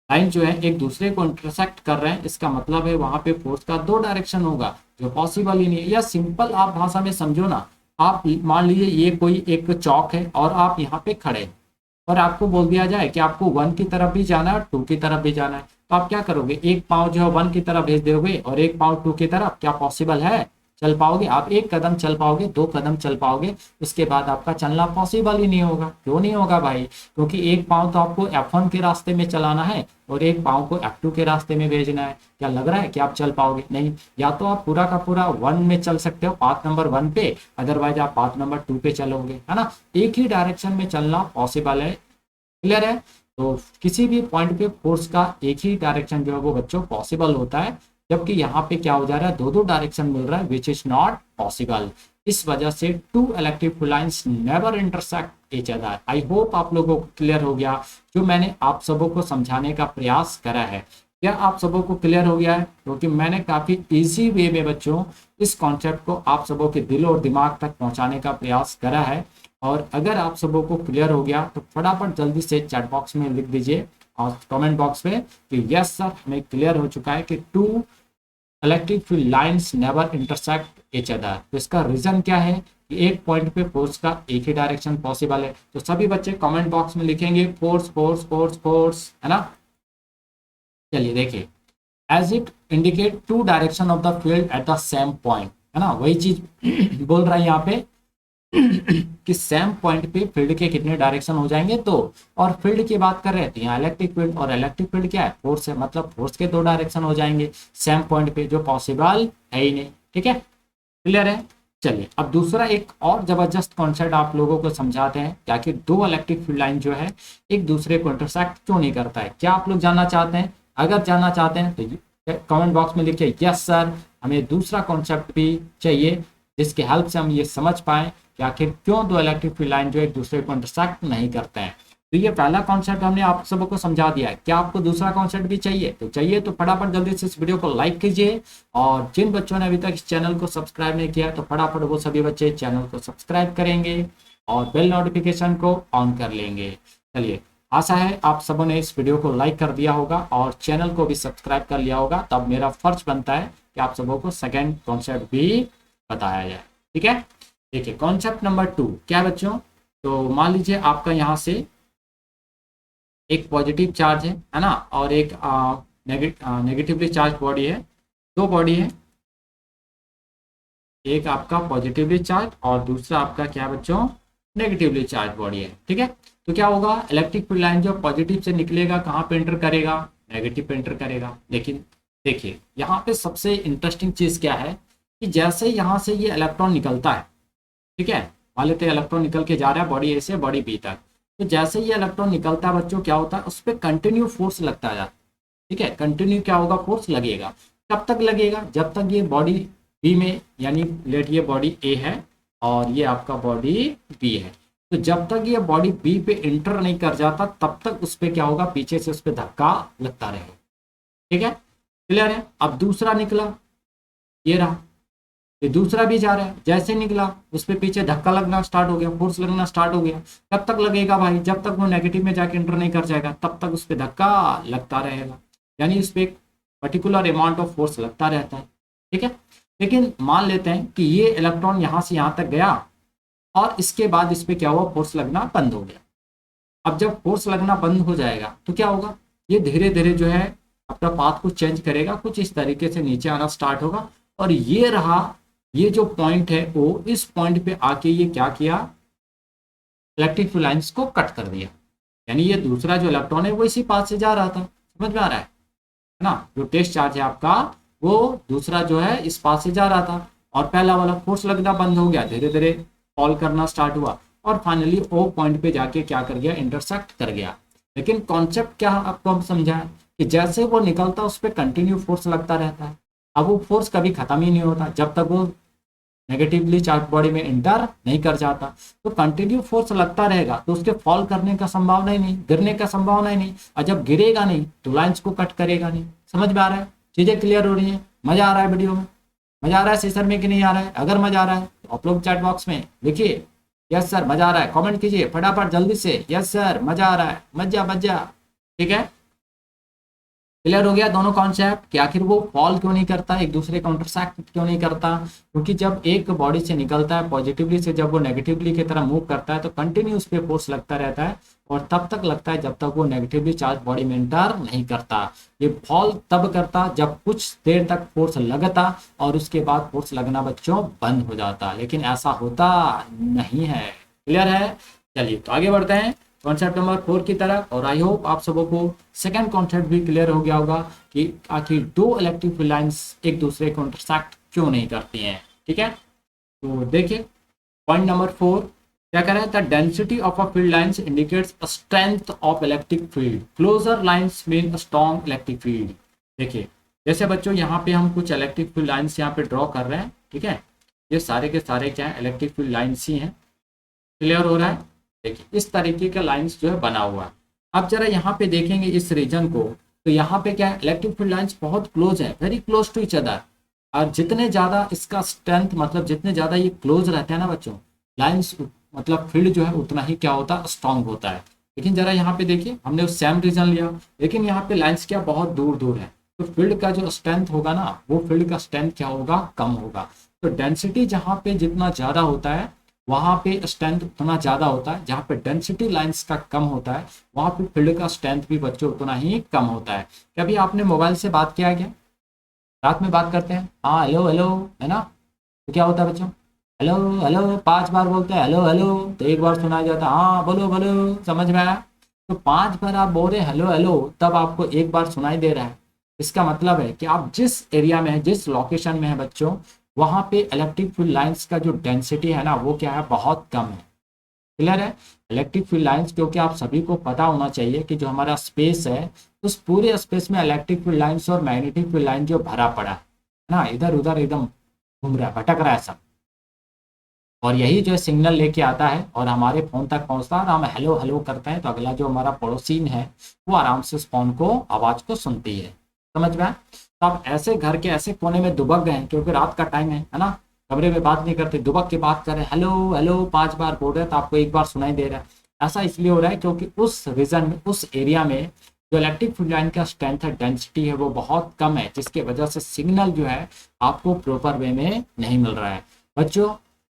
लाइन जो है एक दूसरे को इंटरसेक्ट कर रहे हैं इसका मतलब है वहां पे फोर्स का दो डायरेक्शन होगा, जो पॉसिबल ही नहीं है। या सिंपल आप भाषा में समझो ना, आप मान लीजिए ये कोई एक चौक है और आप यहाँ पे खड़े हैं और आपको बोल दिया जाए कि आपको 1 की तरफ भी जाना है और 2 की तरफ भी जाना है, तो आप क्या करोगे? एक पाँव जो है 1 की तरफ भेज दोगे और एक पाँव 2 की तरफ। क्या पॉसिबल है? चल पाओगे आप? एक कदम चल पाओगे, दो कदम चल पाओगे, उसके बाद आपका चलना पॉसिबल ही नहीं होगा। क्यों नहीं होगा भाई? क्योंकि एक पाँव तो आपको F1 के रास्ते में चलाना है और एक पाँव को F2 के रास्ते में भेजना है। क्या लग रहा है कि आप चल पाओगे? नहीं। या तो आप पूरा का पूरा 1 में चल सकते हो, पाथ नंबर 1 पे, अदरवाइज आप पाथ नंबर 2 पे चलोगे, है ना? एक ही डायरेक्शन में चलना पॉसिबल है। क्लियर है? तो किसी भी पॉइंट पे फोर्स का एक ही डायरेक्शन जो है वो बच्चों पॉसिबल होता है, जबकि यहाँ पे क्या हो जा रहा है? दो दो डायरेक्शन मिल रहा है, विच इज नॉट पॉसिबल। इस वजह से two electric lines never intersect each other. I hope आप लोगों को क्लियर हो गया जो मैंने आप सबों को समझाने का प्रयास करा है। क्या आप सबों को क्लियर हो गया है? क्योंकि मैंने काफी इजी वे में बच्चों इस कॉन्सेप्ट को आप सबों के दिल और दिमाग तक पहुंचाने का प्रयास करा है। और अगर आप सबों को क्लियर हो गया तो फटाफट जल्दी से चैट बॉक्स में लिख दीजिए और कमेंट बॉक्स में कि यस सर हमें क्लियर हो चुका है कि two electric field lines never intersect each other. तो इसका रीजन क्या है कि एक पॉइंट पे फोर्स का एक ही डायरेक्शन पॉसिबल है। तो सभी बच्चे कमेंट बॉक्स में लिखेंगे फोर्स फोर्स फोर्स फोर्स, है ना? चलिए देखिए, as it indicate two direction of the field at the same point, है ना? वही चीज बोल रहा है यहाँ पे कि सेम पॉइंट पे फील्ड के कितने डायरेक्शन हो जाएंगे, दो। और फील्ड की बात कर रहे हैं तो यहाँ इलेक्ट्रिक फील्ड, और इलेक्ट्रिक फील्ड क्या है, फोर्स है, मतलब फोर्स के दो डायरेक्शन हो जाएंगे सेम पॉइंट पे, जो पॉसिबल है ही नहीं। ठीक है, क्लियर है। चलिए अब दूसरा एक और जबरदस्त कॉन्सेप्ट आप लोगों को समझाते हैं कि आखिर दो इलेक्ट्रिक फील्ड लाइन जो है एक दूसरे को इंटरसेक्ट क्यों नहीं करता है। क्या आप लोग जानना चाहते हैं? अगर जानना चाहते हैं तो कमेंट बॉक्स में लिखिए यस सर, हमें दूसरा कॉन्सेप्ट भी चाहिए जिसकी हेल्प से हम ये समझ पाएं कि आखिर क्यों दो इलेक्ट्रिक फील्ड लाइन जो एक दूसरे को इंटरसेक्ट नहीं करते हैं। तो ये पहला कॉन्सेप्ट हमने आप सबको समझा दिया है। क्या आपको दूसरा कॉन्सेप्ट भी चाहिए? तो चाहिए तो फटाफट जल्दी से इस वीडियो को लाइक कीजिए, और जिन बच्चों ने अभी तक इस चैनल को सब्सक्राइब नहीं किया तो फटाफट वो सभी बच्चे चैनल को सब्सक्राइब करेंगे और बेल नोटिफिकेशन को ऑन कर लेंगे। चलिए, आशा है आप सबों ने इस वीडियो को लाइक कर दिया होगा और चैनल को भी सब्सक्राइब कर लिया होगा। तब मेरा फर्ज बनता है कि आप सबों को सेकेंड कॉन्सेप्ट भी बताया जाए। ठीक है, देखिए कॉन्सेप्ट नंबर 2 क्या है बच्चों। तो मान लीजिए आपका यहाँ से एक पॉजिटिव चार्ज है ना, और एक नेगेटिवली चार्ज बॉडी है। दो बॉडी है, एक आपका पॉजिटिवली चार्ज और दूसरा आपका क्या बच्चों, नेगेटिवली चार्ज बॉडी है। ठीक है, तो क्या होगा, इलेक्ट्रिक फील्ड लाइन जो पॉजिटिव से निकलेगा कहाँ पे एंटर करेगा, नेगेटिव पे एंटर करेगा। लेकिन देखिए यहाँ पे सबसे इंटरेस्टिंग चीज क्या है कि जैसे यहाँ से ये इलेक्ट्रॉन निकलता है, ठीक है, मान लेते हैं इलेक्ट्रॉन निकल के जा रहा है बॉडी ए से बॉडी बी तक, तो जैसे ये इलेक्ट्रॉन निकलता है बच्चों क्या होता है, उस पर कंटिन्यू फोर्स लगता है। ठीक है, कंटिन्यू क्या होगा, फोर्स लगेगा। कब तक लगेगा, जब तक ये बॉडी बी में, यानी लेट ये बॉडी ए है और ये आपका बॉडी बी है, तो जब तक ये बॉडी बी पे इंटर नहीं कर जाता तब तक उस पर क्या होगा, पीछे से उस पर धक्का लगता रहेगा। ठीक है, क्लियर है। अब दूसरा निकला, ये रहा, ये दूसरा भी जा रहा है, जैसे निकला उस पर पीछे धक्का लगना स्टार्ट हो गया, फोर्स लगना स्टार्ट हो गया। कब तक लगेगा भाई, जब तक वो नेगेटिव में जाके इंटर नहीं कर जाएगा तब तक उस पर धक्का लगता रहेगा, यानी उस पर एक पर्टिकुलर अमाउंट ऑफ फोर्स लगता रहता है। ठीक है, लेकिन मान लेते हैं कि ये इलेक्ट्रॉन यहाँ से यहाँ तक गया और इसके बाद इस पर क्या हुआ, फोर्स लगना बंद हो गया। अब जब फोर्स लगना बंद हो जाएगा तो क्या होगा, ये धीरे धीरे जो है अपना पाथ को चेंज करेगा, कुछ इस तरीके से नीचे आना स्टार्ट होगा, और ये रहा, ये जो पॉइंट है वो इस पॉइंट पे आके ये क्या किया, इलेक्ट्रिक फील्ड लाइंस को कट कर दिया। यानी ये दूसरा जो इलेक्ट्रॉन है वो इसी पाथ से जा रहा था, समझ में आ रहा है ना, जो टेस्ट चार्ज है आपका वो दूसरा जो है इस पाथ से जा रहा था, और पहला वाला फोर्स लगना बंद हो गया, धीरे धीरे फॉल करना स्टार्ट हुआ, और फाइनली ओ पॉइंट पे जाके क्या कर गया, इंटरसेक्ट कर गया। लेकिन कॉन्सेप्ट क्या आपको हम समझा है कि जैसे वो निकलता उस पर कंटिन्यू फोर्स लगता रहता है। अब वो फोर्स कभी खत्म ही नहीं होता जब तक वो नेगेटिवली चार्ज बॉडी में इंटर नहीं कर जाता, तो कंटिन्यू फोर्स लगता रहेगा, तो उसके फॉल करने का संभावना ही नहीं, गिरने का संभावना ही नहीं, और जब गिरेगा नहीं तो लाइंस को कट करेगा नहीं। समझ में आ रहा है, चीजें क्लियर हो रही है, मजा आ रहा है वीडियो में, मजा आ रहा है सेशन में कि नहीं आ रहा है? अगर मजा आ रहा है तो आप लोग चैट बॉक्स में लिखिए यस सर मजा आ रहा है, कमेंट कीजिए फटाफट जल्दी से, यस सर मजा आ रहा है, मजा मजा। ठीक है, क्लियर हो गया दोनों कॉन्सेप्ट कि आखिर वो फॉल क्यों नहीं करता, एक दूसरे का इंटरसेक्ट क्यों नहीं करता। क्योंकि जब एक बॉडी से निकलता है पॉजिटिवली से, जब वो नेगेटिवली की तरह मूव करता है तो कंटिन्यू उस पर फोर्स लगता रहता है, और तब तक लगता है जब तक वो नेगेटिवली चार्ज बॉडी में इंटर नहीं करता। ये फॉल तब करता जब कुछ देर तक फोर्स लगता और उसके बाद फोर्स लगना बच्चों बंद हो जाता, लेकिन ऐसा होता नहीं है। क्लियर है, चलिए तो आगे बढ़ते हैं कॉन्सेप्ट नंबर 4 की तरफ, और आई होप आप सबों को सेकंड कॉन्सेप्ट भी क्लियर हो गया होगा कि आखिर दो इलेक्ट्रिक फील्ड लाइंस एक दूसरे को इंटरसेक्ट क्यों नहीं करती हैं। ठीक है, तो देखिए पॉइंट नंबर 4 क्या कह रहा है, the density of a field lines indicates a strength of electric field, closer lines mean a strong electric field. देखिए जैसे बच्चों यहाँ पे हम कुछ इलेक्ट्रिक फील्ड लाइंस यहाँ पे ड्रॉ कर रहे हैं, ठीक है, ये सारे के सारे क्या है, इलेक्ट्रिक फील्ड लाइंस ही हैं। क्लियर हो रहा है, देखिए इस तरीके का लाइंस जो है बना हुआ है। अब जरा यहाँ पे देखेंगे इस रीजन को, तो यहाँ पे क्या है, इलेक्ट्रिक फील्ड लाइंस बहुत क्लोज है, very close to each other, और जितने ज्यादा इसका स्ट्रेंथ, मतलब जितने ज्यादा ये क्लोज रहते हैं ना बच्चों लाइंस, मतलब फील्ड जो है उतना ही क्या होता है, स्ट्रॉन्ग होता है। लेकिन जरा यहाँ पे देखिए हमने सेम रीजन लिया, लेकिन यहाँ पे लाइंस क्या बहुत दूर दूर है, तो फील्ड का जो स्ट्रेंथ होगा ना, वो फील्ड का स्ट्रेंथ क्या होगा, कम होगा। तो डेंसिटी जहाँ पे जितना ज्यादा होता है वहां पे स्ट्रेंथ उतना ज्यादा होता है, जहाँ पे डेंसिटी लाइंस का कम होता है वहां पे फील्ड का स्ट्रेंथ भी बच्चों उतना ही कम होता है। कभी आपने मोबाइल से बात किया क्या, रात में बात करते हैं, हाँ हेलो हेलो, है ना, तो क्या होता है बच्चों, हेलो हेलो 5 बार बोलते हैं हेलो हेलो तो एक बार सुनाया जाता है हाँ बोलो बोलो, समझ में आया? तो 5 बार आप बोल रहे हेलो हेलो तब आपको एक बार सुनाई दे रहा है। इसका मतलब है कि आप जिस एरिया में है, जिस लोकेशन में है बच्चों, वहां पे इलेक्ट्रिक फील्ड लाइंस का जो डेंसिटी है ना वो क्या है, बहुत कम है। क्लियर है? इलेक्ट्रिक फील्ड लाइंस, क्योंकि आप सभी को पता होना चाहिए कि जो हमारा स्पेस है उस पूरे स्पेस में इलेक्ट्रिक फील्ड लाइंस और मैग्नेटिक फील्ड लाइन जो भरा पड़ा है ना, इधर उधर एकदम घूम रहा है, भटक रहा है सब। और यही जो है सिग्नल लेके आता है और हमारे फ़ोन तक पहुंचता है और हम हेलो हेलो करते हैं तो अगला जो हमारा पड़ोसीन है वो आराम से उस फ़ोन को आवाज़ को सुनती है। समझ में आया? तो आप ऐसे घर के ऐसे कोने में दुबक गए हैं क्योंकि रात का टाइम है ना, कमरे में बात नहीं करते, दुबक के बात कर रहे हैं, हेलो हेलो 5 बार बोल रहे हैं तो आपको एक बार सुनाई दे रहा है। ऐसा इसलिए हो रहा है क्योंकि उस रीजन में, उस एरिया में जो इलेक्ट्रिक फील्ड लाइन का स्ट्रेंथ है, डेंसिटी है, वो बहुत कम है, जिसकी वजह से सिग्नल जो है आपको प्रॉपर वे में नहीं मिल रहा है बच्चों।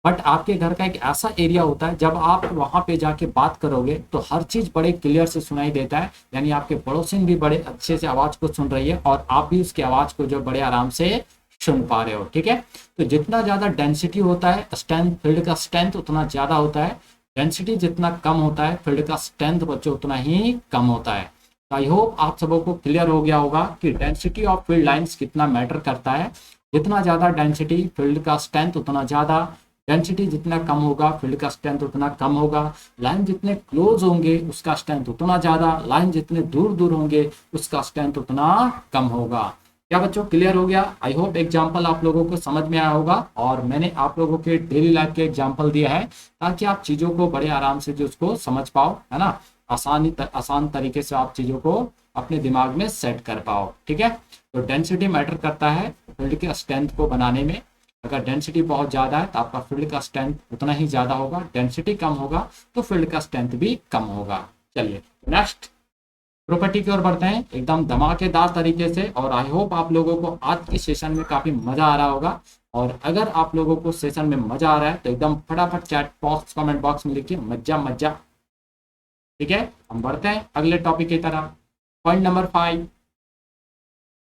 बट आपके घर का एक ऐसा एरिया होता है जब आप वहां पे जाके बात करोगे तो हर चीज बड़े क्लियर से सुनाई देता है, यानी आपके पड़ोसिन भी बड़े अच्छे से आवाज को सुन रही है और आप भी उसकी आवाज को जो बड़े आराम से सुन पा रहे हो। ठीक है? तो जितना ज्यादा डेंसिटी होता है स्ट्रेंथ, फील्ड का स्ट्रेंथ उतना ज्यादा होता है। डेंसिटी जितना कम होता है फील्ड का स्ट्रेंथ बच्चों उतना ही कम होता है। तो आई होप आप सबों को क्लियर हो गया होगा कि डेंसिटी ऑफ फील्ड लाइंस कितना मैटर करता है। जितना ज्यादा डेंसिटी फील्ड का स्ट्रेंथ उतना ज्यादा, डेंसिटी जितना कम होगा फील्ड का स्ट्रेंथ उतना कम होगा। लाइन जितने क्लोज होंगे उसका स्ट्रेंथ उतना ज्यादा, लाइन जितने दूर दूर होंगे उसका स्ट्रेंथ उतना कम होगा। क्या बच्चों क्लियर हो गया? आई होप एग्जाम्पल आप लोगों को समझ में आया होगा और मैंने आप लोगों के डेली लाइफ के एग्जाम्पल दिया है ताकि आप चीजों को बड़े आराम से जो उसको समझ पाओ, है ना, आसान तरीके से आप चीजों को अपने दिमाग में सेट कर पाओ। ठीक है? तो डेंसिटी मैटर करता है फील्ड के स्ट्रेंथ को बनाने में। अगर डेंसिटी बहुत ज़्यादा है तो आपका फील्ड का स्ट्रेंथ उतना ही ज़्यादा होगा, डेंसिटी कम होगा तो फील्ड का स्ट्रेंथ भी कम होगा। चलिए नेक्स्ट प्रॉपर्टी की ओर बढ़ते हैं एकदम धमाकेदार तरीके से। और आई होप आप लोगों को आज के सेशन में काफ़ी मज़ा आ रहा होगा। और अगर आप लोगों को सेशन में मज़ा आ रहा है तो एकदम फटाफट चैट बॉक्स, कमेंट बॉक्स में लिखिए मज्जा मज्जा। ठीक है? हम बढ़ते हैं अगले टॉपिक की तरफ। पॉइंट नंबर 5,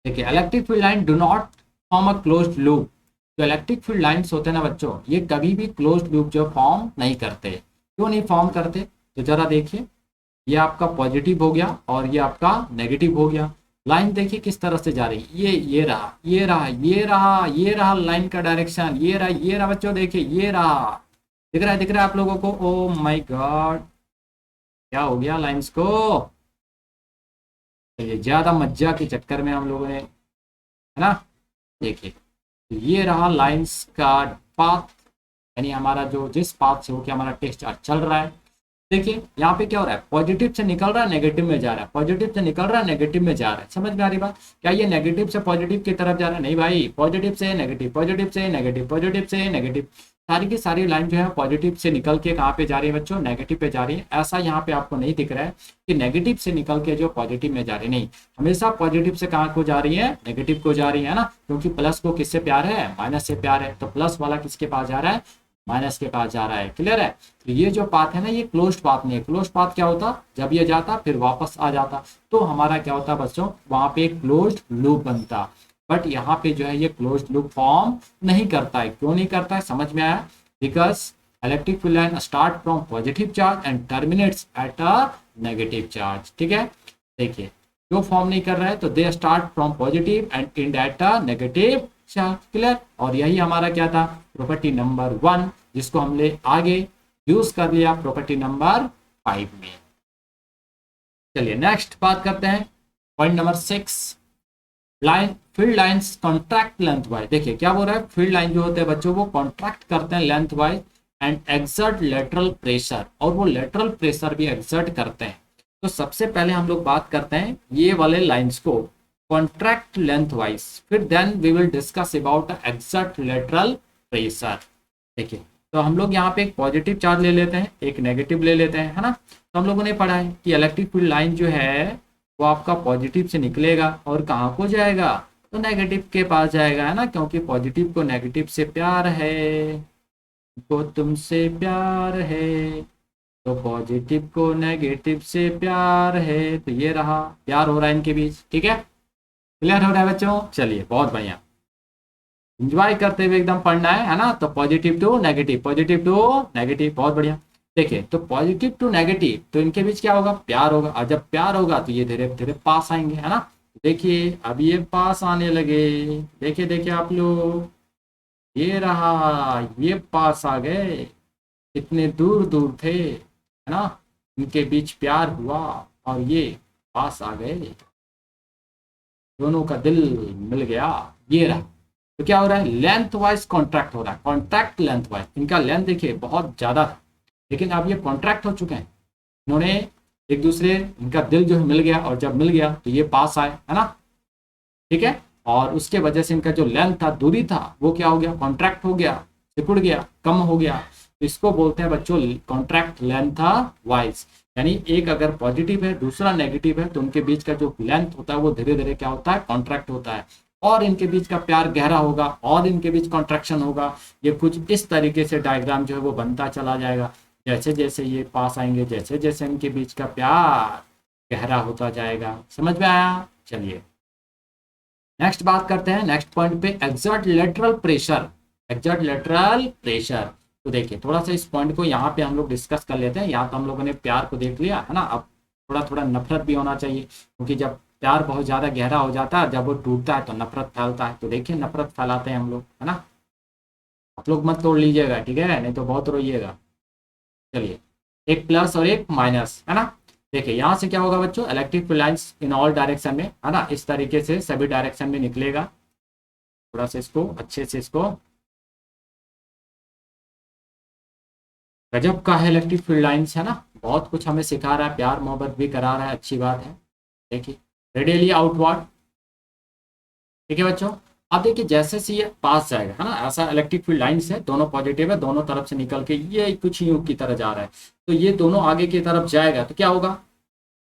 देखिए electric field line do not form a closed loop. जो इलेक्ट्रिक फील्ड लाइंस होते हैं ना बच्चों, ये कभी भी क्लोज्ड लूप जो फॉर्म नहीं करते। क्यों नहीं फॉर्म करते? तो जरा देखिए, ये आपका पॉजिटिव हो गया और ये आपका नेगेटिव हो गया। लाइन देखिए किस तरह से जा रही है, ये रहा ये रहा ये रहा ये रहा लाइन का डायरेक्शन, ये रहा बच्चों, देखिए ये रहा। दिख रहा है आप लोगों को? ओ माय गॉड, क्या हो गया लाइंस को? चलिए ज्यादा मज्जा के चक्कर में हम लोगों ने, है ना, देखिए तो ये रहा लाइंस का पाथ, यानी हमारा जो जिस पाथ से होकर हमारा टेस्ट चार्ज चल रहा है। देखिए यहाँ पे क्या हो रहा है, पॉजिटिव से निकल रहा है नेगेटिव में जा रहा है, पॉजिटिव से निकल रहा है नेगेटिव में जा रहा है। समझ में आ रही बात? क्या ये नेगेटिव से पॉजिटिव की तरफ जा रहा है? नहीं भाई, पॉजिटिव से नेगेटिव, पॉजिटिव से नेगेटिव, पॉजिटिव से नेगेटिव। सारी की सारी लाइन जो है पॉजिटिव से निकल के कहाँ पे जा रही है बच्चों? नेगेटिव पे जा रही है। ऐसा यहाँ पे आपको नहीं दिख रहा है कि नेगेटिव से निकल के जो पॉजिटिव में जा रही है, नहीं, हमेशा पॉजिटिव से कहाँ को जा रही है? नेगेटिव को जा रही है ना, क्योंकि प्लस को किससे प्यार है? माइनस से प्यार है। तो प्लस वाला किसके पास जा रहा है? माइनस के पास जा रहा है। क्लियर है? तो ये जो पाथ है ना, ये क्लोज्ड पाथ नहीं है। क्लोज्ड पाथ क्या होता? जब ये जाता फिर वापस आ जाता तो हमारा क्या होता बच्चों? वहां पे एक क्लोज्ड लूप बनता। बट यहाँ पे जो है ये क्लोज्ड लूप फॉर्म नहीं करता है। क्यों नहीं करता है? समझ में आया? Because electric field line start from positive charge and terminates at a negative charge. ठीक है? देखिए क्यों फॉर्म नहीं कर रहा है? तो they start from positive and and at a negative charge. Clear? और यही हमारा क्या था? प्रॉपर्टी नंबर 1, जिसको हमने आगे यूज कर लिया प्रॉपर्टी नंबर 5 में। चलिए नेक्स्ट बात करते हैं point number 6, line field lines contract length wise. देखिए क्या बोल रहा है, फील्ड लाइन जो होते हैं बच्चों वो कॉन्ट्रैक्ट करते हैं length wise and exert lateral pressure, और वो लेटरल प्रेशर भी एक्सर्ट करते हैं। तो सबसे पहले हम लोग बात करते हैं ये वाले लाइंस को कॉन्ट्रैक्ट लेंथ वाइज, फिर then we will discuss about exert lateral pressure. देखिए तो हम लोग यहाँ पे एक पॉजिटिव चार्ज ले लेते हैं, एक नेगेटिव ले लेते हैं, है ना। तो हम लोगों ने पढ़ा है कि इलेक्ट्रिक फील्ड लाइन जो है वो आपका पॉजिटिव से निकलेगा और कहाँ को जाएगा? तो नेगेटिव के पास जाएगा, है ना, क्योंकि पॉजिटिव को नेगेटिव से प्यार है, को तुमसे प्यार है, तो पॉजिटिव को नेगेटिव से प्यार है। तो ये रहा, प्यार हो रहा है इनके बीच। ठीक है? क्लियर हो रहा है बच्चों? चलिए बहुत बढ़िया। एंजॉय करते हुए एकदम पढ़ना है ना। तो positive to negative, positive to negative, बहुत बढ़िया। देखिए तो पॉजिटिव टू नेगेटिव, तो इनके बीच क्या होगा, प्यार होगा, और जब प्यार होगा तो ये धीरे धीरे पास आएंगे, है ना। देखिए अब ये पास आने लगे, देखिए देखिए आप लोग, ये रहा, ये पास आ गए, इतने दूर दूर थे, है ना, इनके बीच प्यार हुआ और ये पास आ गए, दोनों का दिल मिल गया, ये रहा। तो क्या हो रहा है, लेंथ वाइज कॉन्ट्रैक्ट हो रहा है, कॉन्ट्रैक्ट लेंथ वाइज, इनका लेंथ देखिए बहुत ज्यादा था, लेकिन अब ये कॉन्ट्रैक्ट हो चुके हैं, इन्होंने एक दूसरे, इनका दिल जो है मिल गया, और जब मिल गया तो ये पास आए, है ना, ठीक है। और उसके वजह से इनका जो लेंथ था, दूरी था, वो क्या हो गया, कॉन्ट्रैक्ट हो गया, सिकुड़ गया, कम हो गया। तो इसको बोलते हैं बच्चों कॉन्ट्रैक्ट लेंथ वाइज, यानी एक अगर पॉजिटिव है दूसरा नेगेटिव है, तो उनके बीच का जो लेंथ होता है वो धीरे धीरे क्या होता है, कॉन्ट्रैक्ट होता है, और इनके बीच का प्यार गहरा होगा, और इनके बीच कॉन्ट्रैक्शन होगा। ये कुछ इस तरीके से डायग्राम जो है वो बनता चला जाएगा, जैसे जैसे ये पास आएंगे, जैसे जैसे इनके बीच का प्यार गहरा होता जाएगा। समझ में आया? चलिए नेक्स्ट बात करते हैं, नेक्स्ट पॉइंट पे, exert lateral pressure, exert lateral pressure. तो देखिए थोड़ा सा इस पॉइंट को यहाँ पे हम लोग डिस्कस कर लेते हैं। यहाँ तो हम लोगों ने प्यार को देख लिया, है ना, अब थोड़ा थोड़ा नफरत भी होना चाहिए, क्योंकि जब प्यार बहुत ज्यादा गहरा हो जाता है, जब वो टूटता है तो नफरत फैलता है। तो देखिए नफरत फैलाते हैं हम लोग, है ना, आप लोग मत तोड़ लीजिएगा, ठीक है, नहीं तो बहुत रोइएगा। चलिए एक प्लस और एक माइनस, है ना। देखिए यहाँ से क्या होगा बच्चों, electric lines in all direction में, है ना, इस तरीके से सभी डायरेक्शन में निकलेगा। थोड़ा सा इसको अच्छे से, इसको गजब का है इलेक्ट्रिक फील्ड लाइंस, है ना, बहुत कुछ हमें सिखा रहा है, प्यार मोहब्बत भी करा रहा है, अच्छी बात है। देखिए रेडियली आउटवर्ड, ठीक है बच्चों। अब देखिए जैसे से ये पास जाएगा, है ना, ऐसा इलेक्ट्रिक फील्ड लाइंस है, दोनों पॉजिटिव है, दोनों तरफ से निकल के ये कुछ यूं की तरह जा रहा है, तो ये दोनों आगे की तरफ जाएगा तो क्या होगा,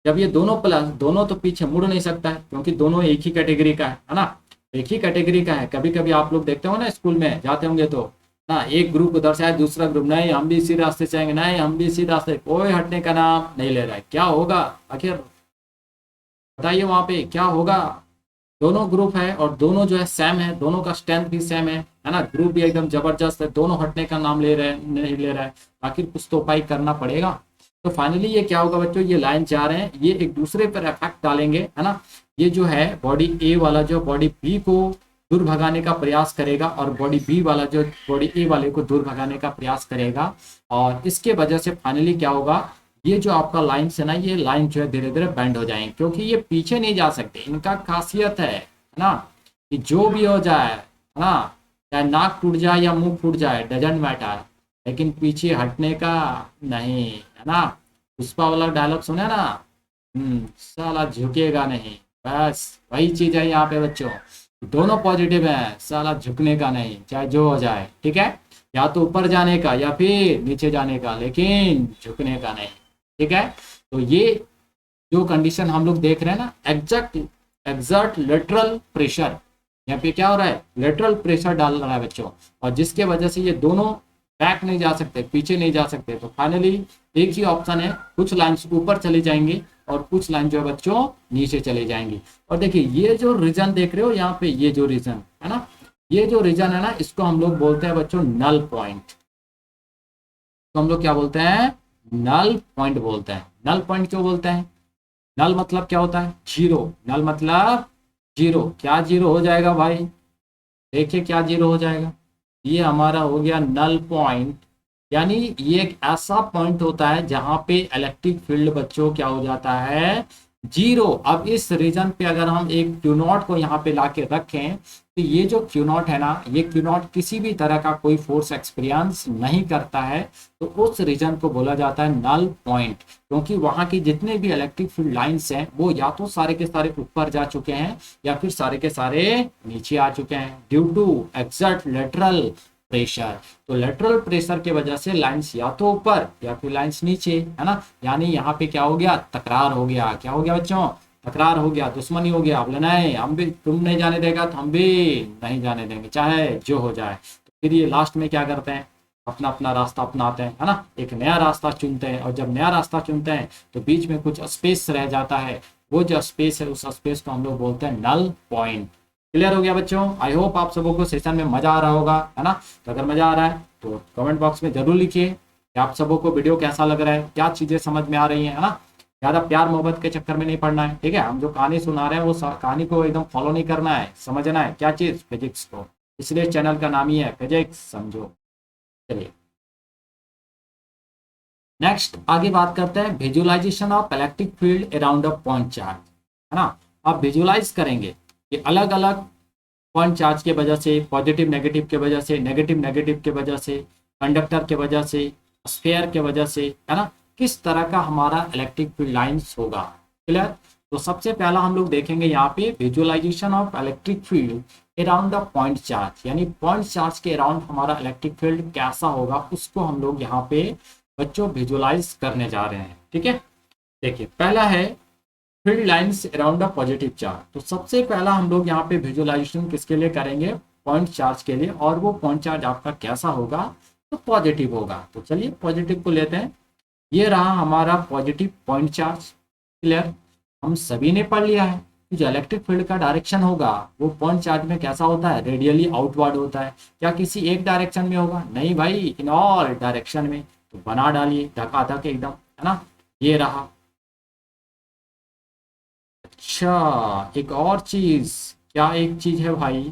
जब ये दोनों प्लस, दोनों तो पीछे मुड़ नहीं सकता है, क्योंकि दोनों एक ही कैटेगरी का है ना, एक ही कैटेगरी का है। कभी कभी आप लोग देखते हो ना, स्कूल में जाते होंगे तो ना, एक ग्रुप उधर से आए, दूसरा ग्रुप नहीं हम भी इसी रास्ते से आएंगे, नहीं हम भी इसी रास्ते, कोई हटने का नाम नहीं ले रहा है, क्या होगा आखिर, बताइए वहां पे क्या होगा। दोनों ग्रुप है और दोनों जो है सेम है, दोनों का स्ट्रेंथ भी सेम है ना, ग्रुप भी एकदम जबरदस्त है, दोनों हटने का नाम ले रहे हैं, नहीं ले रहा है, आखिर कुछ तो उपाय करना पड़ेगा। तो फाइनली ये क्या होगा बच्चों, ये लाइन जा रहे हैं, ये एक दूसरे पर इफेक्ट डालेंगे, है ना। ये जो है बॉडी ए वाला जो बॉडी बी को दूर भगाने का प्रयास करेगा, और बॉडी बी वाला जो बॉडी ए वाले को दूर भगाने का प्रयास करेगा, और इसके वजह से फाइनली क्या होगा, ये जो आपका लाइन है ना, ये लाइन जो है धीरे धीरे बेंड हो जाएंगे, क्योंकि ये पीछे नहीं जा सकते, इनका खासियत है ना, कि जो भी हो जाए, है ना, चाहे नाक टूट जाए या मुंह फूट जाए, डजेंट मैटर, लेकिन पीछे हटने का नहीं, है ना। पुष्पा वाला डायलॉग सुने ना, साला झुकेगा नहीं, बस वही चीज है यहाँ पे बच्चों, दोनों पॉजिटिव है, साला झुकने का नहीं, चाहे जो हो जाए, ठीक है, या तो ऊपर जाने का या फिर नीचे जाने का, लेकिन झुकने का नहीं, ठीक है। तो ये जो कंडीशन हम लोग देख रहे हैं ना, एक्सर्ट लेटरल प्रेशर, यहाँ पे क्या हो रहा है, लेटरल प्रेशर डाल रहा है बच्चों, और जिसके वजह से ये दोनों बैक नहीं जा सकते, पीछे नहीं जा सकते। तो फाइनली एक ही ऑप्शन है, कुछ लाइन्स ऊपर चली जाएंगी और कुछ लाइन जो है बच्चों नीचे चले जाएंगी। और देखिए ये जो रीजन देख रहे हो यहाँ पे, ये जो रीजन है ना, ये जो रीजन है ना, इसको हम लोग बोलते हैं बच्चों नल पॉइंट। तो हम लोग क्या बोलते हैं, नल पॉइंट बोलते हैं। नल पॉइंट क्यों बोलते हैं, नल मतलब क्या होता है, जीरो, नल मतलब जीरो। क्या जीरो हो जाएगा भाई, देखिए क्या जीरो हो जाएगा, ये हमारा हो गया नल पॉइंट, यानी ये एक ऐसा पॉइंट होता है जहां पे इलेक्ट्रिक फील्ड बच्चों क्या हो जाता है, जीरो। अब इस रीजन पे अगर हम एक क्यू नॉट को यहाँ पे लाके रखें, तो ये जो क्यू नॉट है ना, ये क्यू नॉट किसी भी तरह का कोई फोर्स एक्सपीरियंस नहीं करता है, तो उस रीजन को बोला जाता है नल पॉइंट, क्योंकि वहां की जितने भी इलेक्ट्रिक फील्ड लाइंस हैं वो या तो सारे के सारे ऊपर जा चुके हैं या फिर सारे के सारे नीचे आ चुके हैं, due to exert lateral pressure. तो लेटरल प्रेशर के वजह से लाइंस या तो ऊपर या फिर लाइंस नीचे, है ना, यानी यहाँ पे क्या हो गया, तकरार हो गया, क्या हो गया बच्चों, तकरार हो गया, दुश्मनी हो गया, बोले नहीं हम भी, तुम नहीं जाने देगा तो हम भी नहीं जाने देंगे, चाहे जो हो जाए। तो फिर ये लास्ट में क्या करते हैं, अपना अपना रास्ता अपनाते हैं, है ना, एक नया रास्ता चुनते हैं, और जब नया रास्ता चुनते हैं तो बीच में कुछ स्पेस रह जाता है, वो जो स्पेस है उस स्पेस को हम लोग बोलते हैं नल पॉइंट। क्लियर हो गया बच्चों? आई होप आप सबों को सेशन में मजा आ रहा होगा, है ना? तो अगर मजा आ रहा है तो कमेंट बॉक्स में जरूर लिखिए कि आप सबों को वीडियो कैसा लग रहा है, क्या चीजें समझ में आ रही है ना? ज्यादा प्यार मोहब्बत के चक्कर में नहीं पड़ना है, ठीक है? हम जो कहानी सुना रहे हैं वो कहानी को एकदम फॉलो नहीं करना है, समझना है क्या चीज, फिजिक्स को। इसलिए चैनल का नाम ही है फिजिक्स समझो। चलिए नेक्स्ट आगे बात करते हैं visualisation of electric field around a point charge, है ना? आप विजुअलाइज करेंगे कि अलग अलग पॉइंट चार्ज के वजह से, पॉजिटिव नेगेटिव के वजह से, नेगेटिव नेगेटिव के वजह से, कंडक्टर के वजह से, स्फेयर के वजह से, है ना, किस तरह का हमारा इलेक्ट्रिक फील्ड लाइंस होगा। क्लियर? तो सबसे पहला हम लोग देखेंगे यहाँ पे visualisation of electric field around the point charge, यानी पॉइंट चार्ज के अराउंड हमारा इलेक्ट्रिक फील्ड कैसा होगा, उसको हम लोग यहाँ पे बच्चों विजुअलाइज करने जा रहे हैं। ठीक है, देखिए पहला है field lines around a positive charge. तो सबसे पहला हम लोग यहाँ पे विजुअलाइजेशन किसके लिए करेंगे? पॉइंट चार्ज के लिए। और वो पॉइंट चार्ज आपका कैसा होगा? तो पॉजिटिव होगा। तो चलिए पॉजिटिव को लेते हैं। ये रहा हमारा पॉजिटिव पॉइंट चार्ज। क्लियर? हम सभी ने पढ़ लिया है कि जो इलेक्ट्रिक फील्ड का डायरेक्शन होगा वो पॉइंट चार्ज में कैसा होता है? रेडियली आउटवर्ड होता है। क्या किसी एक डायरेक्शन में होगा? नहीं भाई, इन ऑल डायरेक्शन में। तो बना डालिए धकाधक एकदम, है ना? ये रहा। अच्छा, एक और चीज, क्या एक चीज है भाई,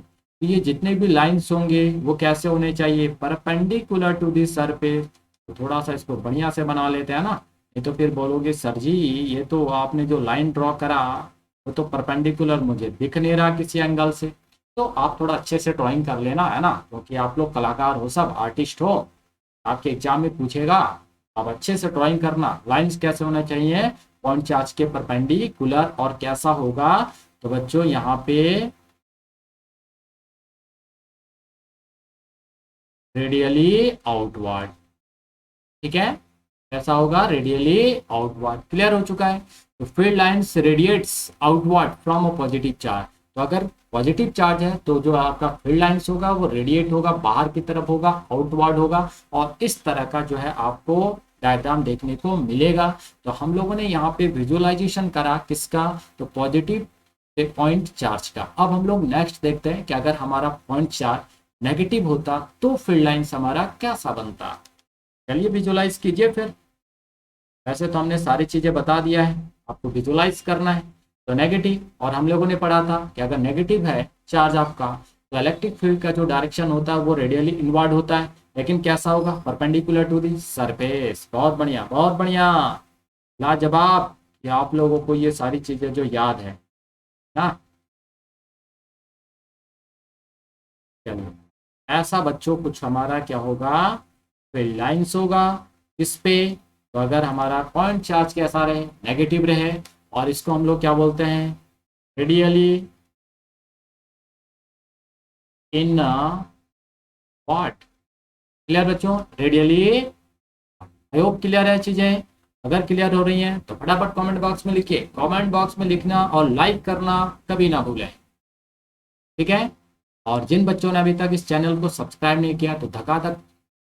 कि ये जितने भी लाइंस होंगे वो कैसे होने चाहिए? Perpendicular to the surface. तो थोड़ा सा इसको बढ़िया से बना लेते हैं ना, नहीं तो फिर बोलोगे सर जी ये तो आपने जो लाइन ड्रॉ करा वो तो परपेंडिकुलर मुझे दिख नहीं रहा किसी एंगल से। तो आप थोड़ा अच्छे से ड्राइंग कर लेना, है ना, क्योंकि आप लोग कलाकार हो, सब आर्टिस्ट हो, आपके एग्जाम में पूछेगा। आप अच्छे से ड्राइंग करना, लाइंस कैसे होना चाहिए? पॉइंट चार्ज के परपेंडिकुलर। और कैसा होगा? तो बच्चों यहाँ पे रेडियली आउटवर्ड। ठीक है, कैसा होगा? Radially outward. क्लियर हो चुका है? तो field lines radiates outward from a positive charge. तो अगर पॉजिटिव चार्ज है तो जो आपका फील्ड लाइंस होगा वो रेडिएट होगा, बाहर की तरफ होगा, आउटवर्ड होगा। और इस तरह का जो है आपको डायग्राम देखने को मिलेगा। तो हम लोगों ने यहाँ पे विजुअलाइजेशन करा किसका? तो पॉजिटिव पॉइंट चार्ज का। अब हम लोग नेक्स्ट देखते हैं कि अगर हमारा पॉइंट चार्ज नेगेटिव होता तो फील्ड लाइंस हमारा कैसा बनता। चलिए विजुअलाइज कीजिए फिर। वैसे तो हमने सारी चीजें बता दिया है, आपको विजुअलाइज करना है। तो नेगेटिव, और हम लोगों ने पढ़ा था कि अगर नेगेटिव है चार्ज आपका तो इलेक्ट्रिक फील्ड का जो डायरेक्शन होता है वो रेडियली इनवर्ड होता है। लेकिन कैसा होगा? Perpendicular to the surface. बहुत बढ़िया, बहुत बढ़िया, लाजवाब। कि आप लोगों को ये सारी चीजें जो याद है ना। चलिए, ऐसा बच्चों कुछ हमारा क्या होगा? फील्ड लाइंस होगा। इस पे तो अगर हमारा पॉइंट चार्ज कैसा रहे? नेगेटिव रहे। और इसको हम लोग क्या बोलते हैं? Radially in what? क्लियर बच्चों? रेडियली। आई होप क्लियर है चीजें। अगर क्लियर हो रही हैं तो फटाफट कमेंट बॉक्स में लिखिए। कमेंट बॉक्स में लिखना और लाइक करना कभी ना भूलें, ठीक है? और जिन बच्चों ने अभी तक इस चैनल को सब्सक्राइब नहीं किया तो धकाधक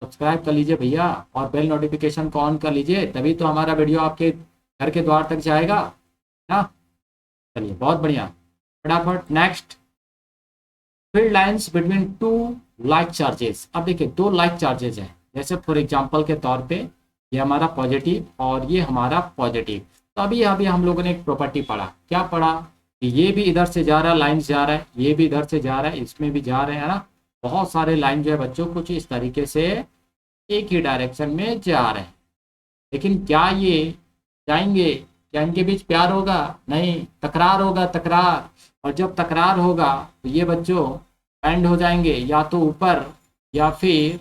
सब्सक्राइब कर लीजिए भैया, और बेल नोटिफिकेशन को ऑन कर लीजिए, तभी तो हमारा वीडियो आपके घर के द्वार तक जाएगा ना। चलिए बहुत बढ़िया, फटाफट next. Field lines between two like charges. अब देखिए दो लाइक चार्जेस हैं, जैसे फॉर एग्जांपल के तौर पे ये हमारा पॉजिटिव और ये हमारा पॉजिटिव। तो अभी अभी हम लोगों ने एक प्रॉपर्टी पढ़ा, क्या पढ़ा? कि ये भी इधर से जा रहा है, लाइन जा रहा है, ये भी इधर से जा रहा है, इसमें भी जा रहे हैं ना। बहुत सारे लाइन जो है बच्चों कुछ इस तरीके से एक ही डायरेक्शन में जा रहे हैं। लेकिन क्या ये जाएंगे? क्या इनके बीच प्यार होगा? नहीं, तकरार होगा, तकरार। और जब तकरार होगा तो ये बच्चों एंड हो जाएंगे या तो ऊपर या फिर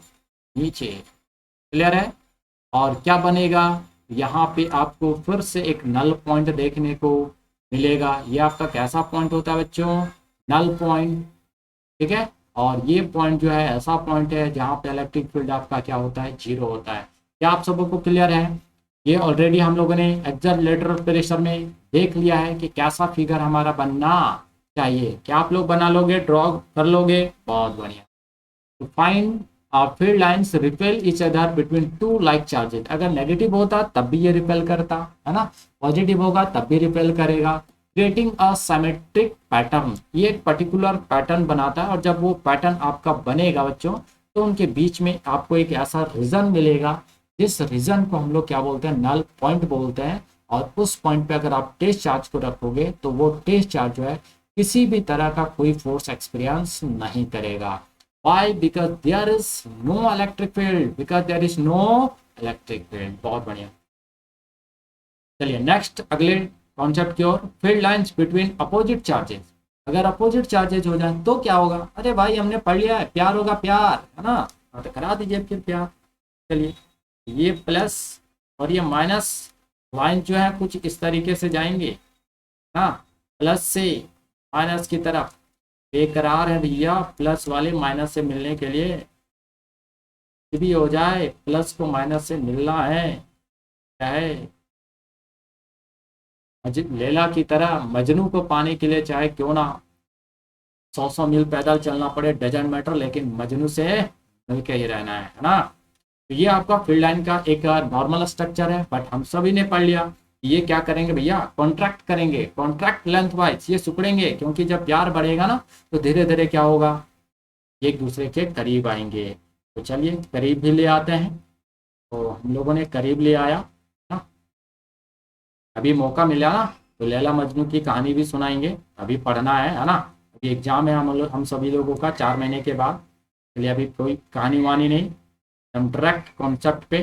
नीचे। क्लियर है? और क्या बनेगा? यहाँ पे आपको फिर से एक नल पॉइंट देखने को मिलेगा। ये आपका कैसा पॉइंट होता है बच्चों? Null point. ठीक है, और ये पॉइंट जो है ऐसा पॉइंट है जहाँ पे इलेक्ट्रिक फील्ड आपका क्या होता है? जीरो होता है। क्या आप सबको को क्लियर है? ये ऑलरेडी हम लोगों ने एक्सेलरेटर प्रेशर में देख लिया है कि कैसा फिगर हमारा बनना चाहिए। क्या आप लोग बना लोगे, ड्रॉ कर लोगे? बहुत बढ़िया। तो find field lines repel each other between two like charges. अगर नेगेटिव होता तब भी ये रिपेल करता, है ना? पॉजिटिव होगा तब भी रिपेल करेगा। क्रिएटिंग अ सिमेट्रिक पैटर्न, ये एक पर्टिकुलर पैटर्न बनाता है, और जब वो पैटर्न आपका बनेगा बच्चों, तो उनके बीच में आपको एक ऐसा रीजन मिलेगा, जिस रीजन को हम लोग क्या बोलते हैं, नल पॉइंट बोलते हैं। और उस पॉइंट पे अगर आप टेस्ट चार्ज को रखोगे तो वो टेस्ट चार्ज जो है किसी भी तरह का कोई फोर्स एक्सपीरियंस नहीं करेगा। Why? Because there is no electric field, because there is no electric field. बहुत बढ़िया। चलिए नेक्स्ट अगले कॉन्सेप्ट की ओर, field lines between opposite charges. अगर अपोजिट चार्जेस हो जाए तो क्या होगा? अरे भाई हमने पढ़ लिया है, प्यार होगा, प्यार है ना, तो करा दीजिए फिर प्यार। चलिए ये प्लस और ये माइनस लाइन जो है कुछ इस तरीके से जाएंगे ना, प्लस से माइनस की तरफ, बेकरार है भैया प्लस वाले माइनस से मिलने के लिए, कुछ भी हो जाए प्लस को माइनस से मिलना है, चाहे लैला की तरह मजनू को पाने के लिए चाहे क्यों ना 100 मील पैदल चलना पड़े, डजंट मैटर, लेकिन मजनू से मिल के ही रहना है ना। तो ये आपका फील्ड लाइन का एक नॉर्मल स्ट्रक्चर है, बट हम सभी ने पढ़ लिया। ये क्या करेंगे भैया? कॉन्ट्रैक्ट करेंगे, कॉन्ट्रैक्ट लेंथ वाइज ये सिकुड़ेंगे, क्योंकि जब प्यार बढ़ेगा ना तो धीरे धीरे क्या होगा, एक दूसरे के करीब आएंगे। तो चलिए करीब भी ले आते हैं, तो हम लोगों ने करीब ले आया ना, अभी मौका मिला ना तो लैला मजनू की कहानी भी सुनाएंगे, अभी पढ़ना है ना, अभी एग्जाम है हम सभी लोगों का 4 महीने के बाद। चलिए अभी कोई कहानी वानी नहीं, हम डायरेक्ट कॉन्सेप्ट पे।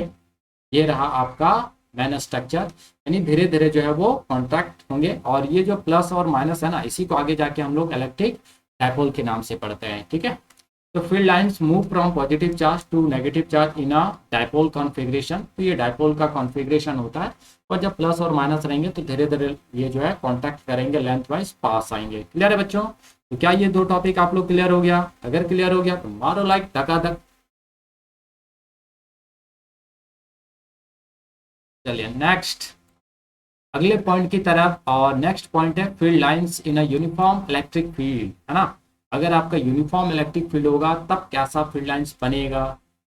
ये रहा आपका मैन स्ट्रक्चर, यानी धीरे धीरे जो है वो कॉन्ट्रैक्ट होंगे, और ये जो प्लस और माइनस है ना, इसी को आगे जाके हम लोग इलेक्ट्रिक डायपोल के नाम से पढ़ते हैं, ठीक है। तो field lines move from positive charge to negative charge in a dipole configuration. तो ये डायपोल का कॉन्फ़िगरेशन होता है, और जब प्लस और माइनस रहेंगे तो धीरे धीरे ये जो है कॉन्टैक्ट करेंगे, लेंथ वाइज पास आएंगे। क्लियर है बच्चों? तो क्या ये 2 टॉपिक आप लोग क्लियर हो गया? अगर क्लियर हो गया तो मारो लाइक धकाधक। चलिए नेक्स्ट अगले पॉइंट की तरफ, और नेक्स्ट पॉइंट है field lines in a uniform electric field, है ना। अगर आपका यूनिफॉर्म इलेक्ट्रिक फील्ड होगा तब कैसा फील्ड लाइंस बनेगा?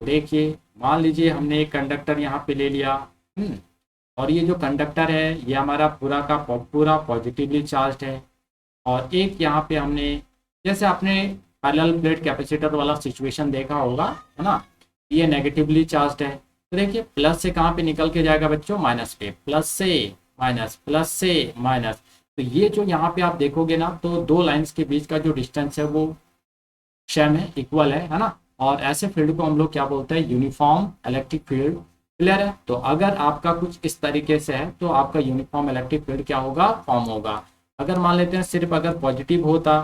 देखिए मान लीजिए हमने एक कंडक्टर यहाँ पे ले लिया, और ये जो कंडक्टर है ये हमारा पूरा का पूरा पॉजिटिवली चार्ज है, और एक यहाँ पे हमने, जैसे आपने पैरेलल प्लेट कैपेसिटर वाला सिचुएशन देखा होगा, है ना, ये नेगेटिवली चार्ज है। तो देखिए प्लस से कहाँ पे निकल के जाएगा बच्चों? माइनस पे, प्लस से माइनस, प्लस से माइनस। तो ये जो यहाँ पे आप देखोगे ना, तो 2 लाइंस के बीच का जो डिस्टेंस है वो सेम है, इक्वल है ना। और ऐसे फील्ड को हम लोग क्या बोलते हैं? Uniform electric field. क्लियर है? तो अगर आपका कुछ इस तरीके से है तो आपका यूनिफॉर्म इलेक्ट्रिक फील्ड क्या होगा? फॉर्म होगा। अगर मान लेते हैं सिर्फ अगर पॉजिटिव होता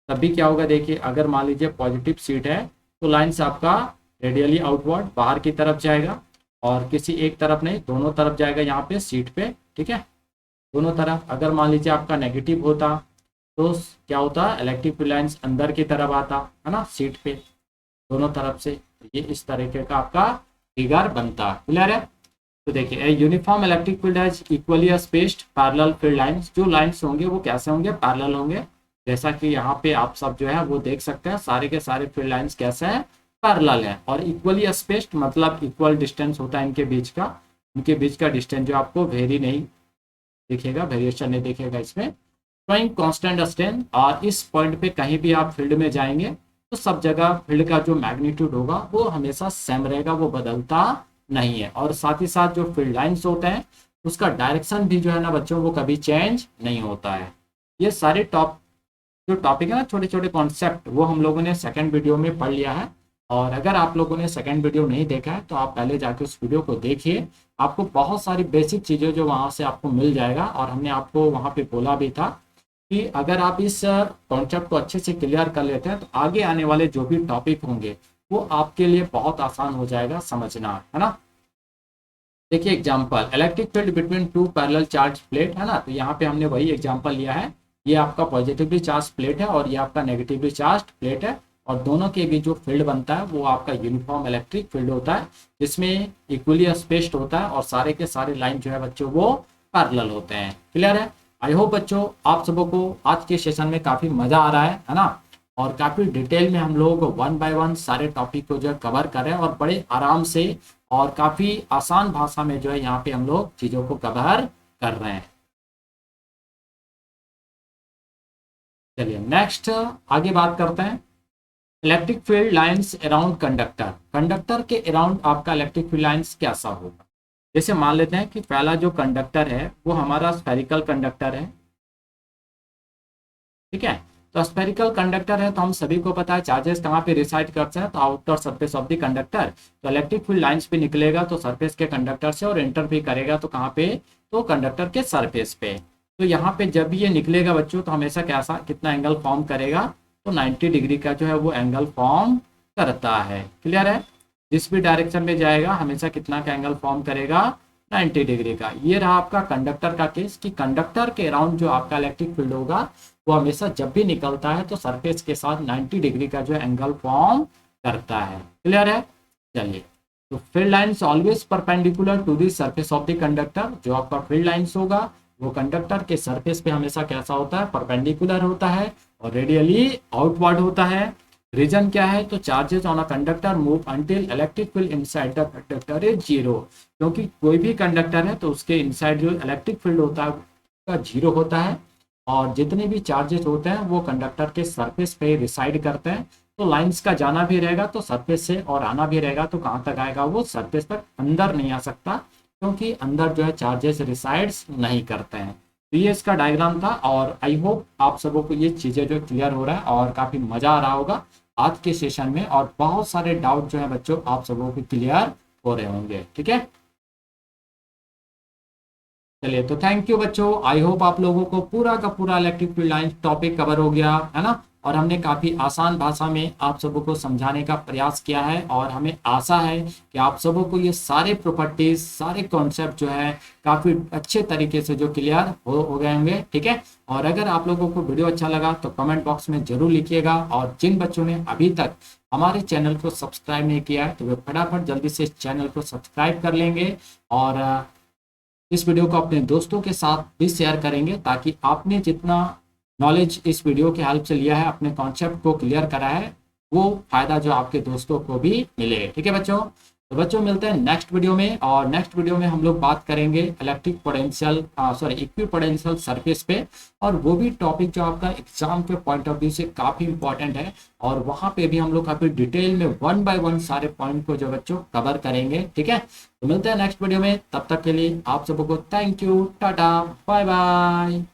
तब भी क्या होगा? देखिए अगर मान लीजिए पॉजिटिव सीट है तो लाइन्स आपका रेडियली आउटवर्ड बाहर की तरफ जाएगा, और किसी एक तरफ नहीं, दोनों तरफ जाएगा यहाँ पे सीट पे, ठीक है, दोनों तरफ। अगर मान लीजिए आपका नेगेटिव होता तो क्या होता? इलेक्ट्रिक फील्ड लाइन्स अंदर की तरफ आता, है ना, सीट पे, दोनों तरफ से। ये इस तरीके का आपका फिगर बनता। क्लियर है? तो देखिए uniform electric field as equally spaced parallel field lines. जो लाइंस होंगे वो कैसे होंगे? पैरेलल होंगे, जैसा कि यहाँ पे आप सब जो है वो देख सकते हैं, सारे के सारे फील्ड लाइंस कैसे हैं? पैरेलल है। और इक्वली स्पेस्ड मतलब इक्वल डिस्टेंस होता है इनके बीच का, इनके बीच का डिस्टेंस जो आपको वेरी नहीं दिखेगा, वेरिएशन नहीं दिखेगा इसमें। शोइंग कांस्टेंट स्ट्रेंथ, और इस पॉइंट पे कहीं भी आप फील्ड में जाएंगे तो सब जगह फील्ड का जो मैग्नीट्यूड होगा वो हमेशा सेम रहेगा, वो बदलता नहीं है। और साथ ही साथ जो फील्ड लाइंस होते हैं उसका डायरेक्शन भी जो है ना बच्चों वो कभी चेंज नहीं होता है। ये सारे जो टॉपिक है ना, छोटे छोटे कॉन्सेप्ट, वो हम लोगों ने सेकंड वीडियो में पढ़ लिया है। और अगर आप लोगों ने सेकंड वीडियो नहीं देखा है तो आप पहले जाके उस वीडियो को देखिए, आपको बहुत सारी बेसिक चीज़ें जो वहाँ से आपको मिल जाएगा। और हमने आपको वहाँ पे बोला भी था कि अगर आप इस कॉन्सेप्ट को अच्छे से क्लियर कर लेते हैं तो आगे आने वाले जो भी टॉपिक होंगे वो आपके लिए बहुत आसान हो जाएगा समझना, है ना। देखिए example, electric field between 2 parallel charge plate, है ना। तो यहाँ पे हमने वही एग्जांपल लिया है, ये आपका पॉजिटिवली चार्ज प्लेट है और ये आपका नेगेटिवली चार्ज प्लेट है, और दोनों के बीच जो फील्ड बनता है वो आपका यूनिफॉर्म इलेक्ट्रिक फील्ड होता है, जिसमें इक्वली स्पेस्ड होता है और सारे के सारे लाइन जो है बच्चों वो पैरेलल होते हैं। क्लियर है? आई होप बच्चों आप सबों को आज के सेशन में काफ़ी मज़ा आ रहा है ना, और काफ़ी डिटेल में हम लोग 1 बाय 1 सारे टॉपिक को जो है कवर कर रहे हैं, और बड़े आराम से और काफ़ी आसान भाषा में जो है यहाँ पे हम लोग चीज़ों को कवर कर रहे हैं। चलिए नेक्स्ट आगे बात करते हैं। Electric field lines around conductor, conductor के अराउंड आपका इलेक्ट्रिक फील्ड लाइंस कैसा होगा। जैसे मान लेते हैं कि पहला जो कंडक्टर है वो हमारा स्फेरिकल कंडक्टर है, ठीक है। तो स्फेरिकल कंडक्टर है तो हम सभी को पता है चार्जेस कहाँ पे रिसाइड करते हैं, तो outer surface of the conductor. तो इलेक्ट्रिक फील्ड लाइंस पे निकलेगा तो सरफेस के कंडक्टर से, और इंटर भी करेगा तो कहाँ पे, तो कंडक्टर के सरफेस पे। तो यहाँ पे जब भी ये निकलेगा बच्चों तो हमेशा कैसा कितना एंगल फॉर्म करेगा, तो 90 डिग्री का जो है वो एंगल फॉर्म करता है। क्लियर है। जिस भी डायरेक्शन में जाएगा हमेशा कितना का एंगल फॉर्म करेगा, 90 डिग्री का। ये रहा आपका कंडक्टर का केस कि कंडक्टर के अराउंड जो आपका इलेक्ट्रिक फील्ड होगा वो हमेशा जब भी निकलता है तो सरफेस के साथ 90 डिग्री का जो एंगल फॉर्म करता है। क्लियर है। चलिए, तो field lines always perpendicular to the surface of the conductor. जो आपका फील्ड लाइंस होगा वो कंडक्टर के सरफेस पे हमेशा कैसा होता है, परपेंडिकुलर होता है और रेडियली आउटवर्ड होता है। रीजन क्या है, तो charges on a conductor move until electric field inside the conductor is zero. क्योंकि कोई भी कंडक्टर है तो उसके इनसाइड जो इलेक्ट्रिक फील्ड होता है उसका जीरो होता है, और जितने भी चार्जेस होते हैं वो कंडक्टर के सरफेस पे रिसाइड करते हैं। तो लाइंस का जाना भी रहेगा तो सरफेस से, और आना भी रहेगा तो कहाँ तक आएगा, वो सरफेस तक, अंदर नहीं आ सकता क्योंकि अंदर जो है चार्जेस रिसाइड्स नहीं करते हैं। तो ये इसका डायग्राम था, और आई होप आप सबों को ये चीज़ें जो क्लियर हो रहा है और काफ़ी मज़ा आ रहा होगा आज के सेशन में, और बहुत सारे डाउट जो है बच्चों आप सबों को क्लियर हो रहे होंगे। ठीक है। चलिए, तो थैंक यू बच्चों। आई होप आप लोगों को पूरा का पूरा electric field line topic cover हो गया है ना, और हमने काफ़ी आसान भाषा में आप सबों को समझाने का प्रयास किया है, और हमें आशा है कि आप सबों को ये सारे प्रॉपर्टीज, सारे कॉन्सेप्ट जो है काफ़ी अच्छे तरीके से जो क्लियर हो गए होंगे। ठीक है। और अगर आप लोगों को वीडियो अच्छा लगा तो कमेंट बॉक्स में ज़रूर लिखिएगा, और जिन बच्चों ने अभी तक हमारे चैनल को सब्सक्राइब नहीं किया है तो वे फटाफट जल्दी से इस चैनल को सब्सक्राइब कर लेंगे, और इस वीडियो को अपने दोस्तों के साथ भी शेयर करेंगे, ताकि आपने जितना नॉलेज इस वीडियो की हेल्प से लिया है, अपने कॉन्सेप्ट को क्लियर करा है, वो फायदा जो आपके दोस्तों को भी मिले। ठीक है बच्चों। तो बच्चों मिलते हैं नेक्स्ट वीडियो में, और नेक्स्ट वीडियो में हम लोग बात करेंगे इलेक्ट्रिक पोटेंशियल इक्विपोटेंशियल सरफेस पे, और वो भी टॉपिक जो आपका एग्जाम के पॉइंट ऑफ व्यू से काफ़ी इंपॉर्टेंट है, और वहाँ पे भी हम लोग काफ़ी डिटेल में 1 बाय 1 सारे पॉइंट को जो बच्चों कवर करेंगे। ठीक है। तो मिलते हैं नेक्स्ट वीडियो में, तब तक के लिए आप सबको thank you, tata, bye bye.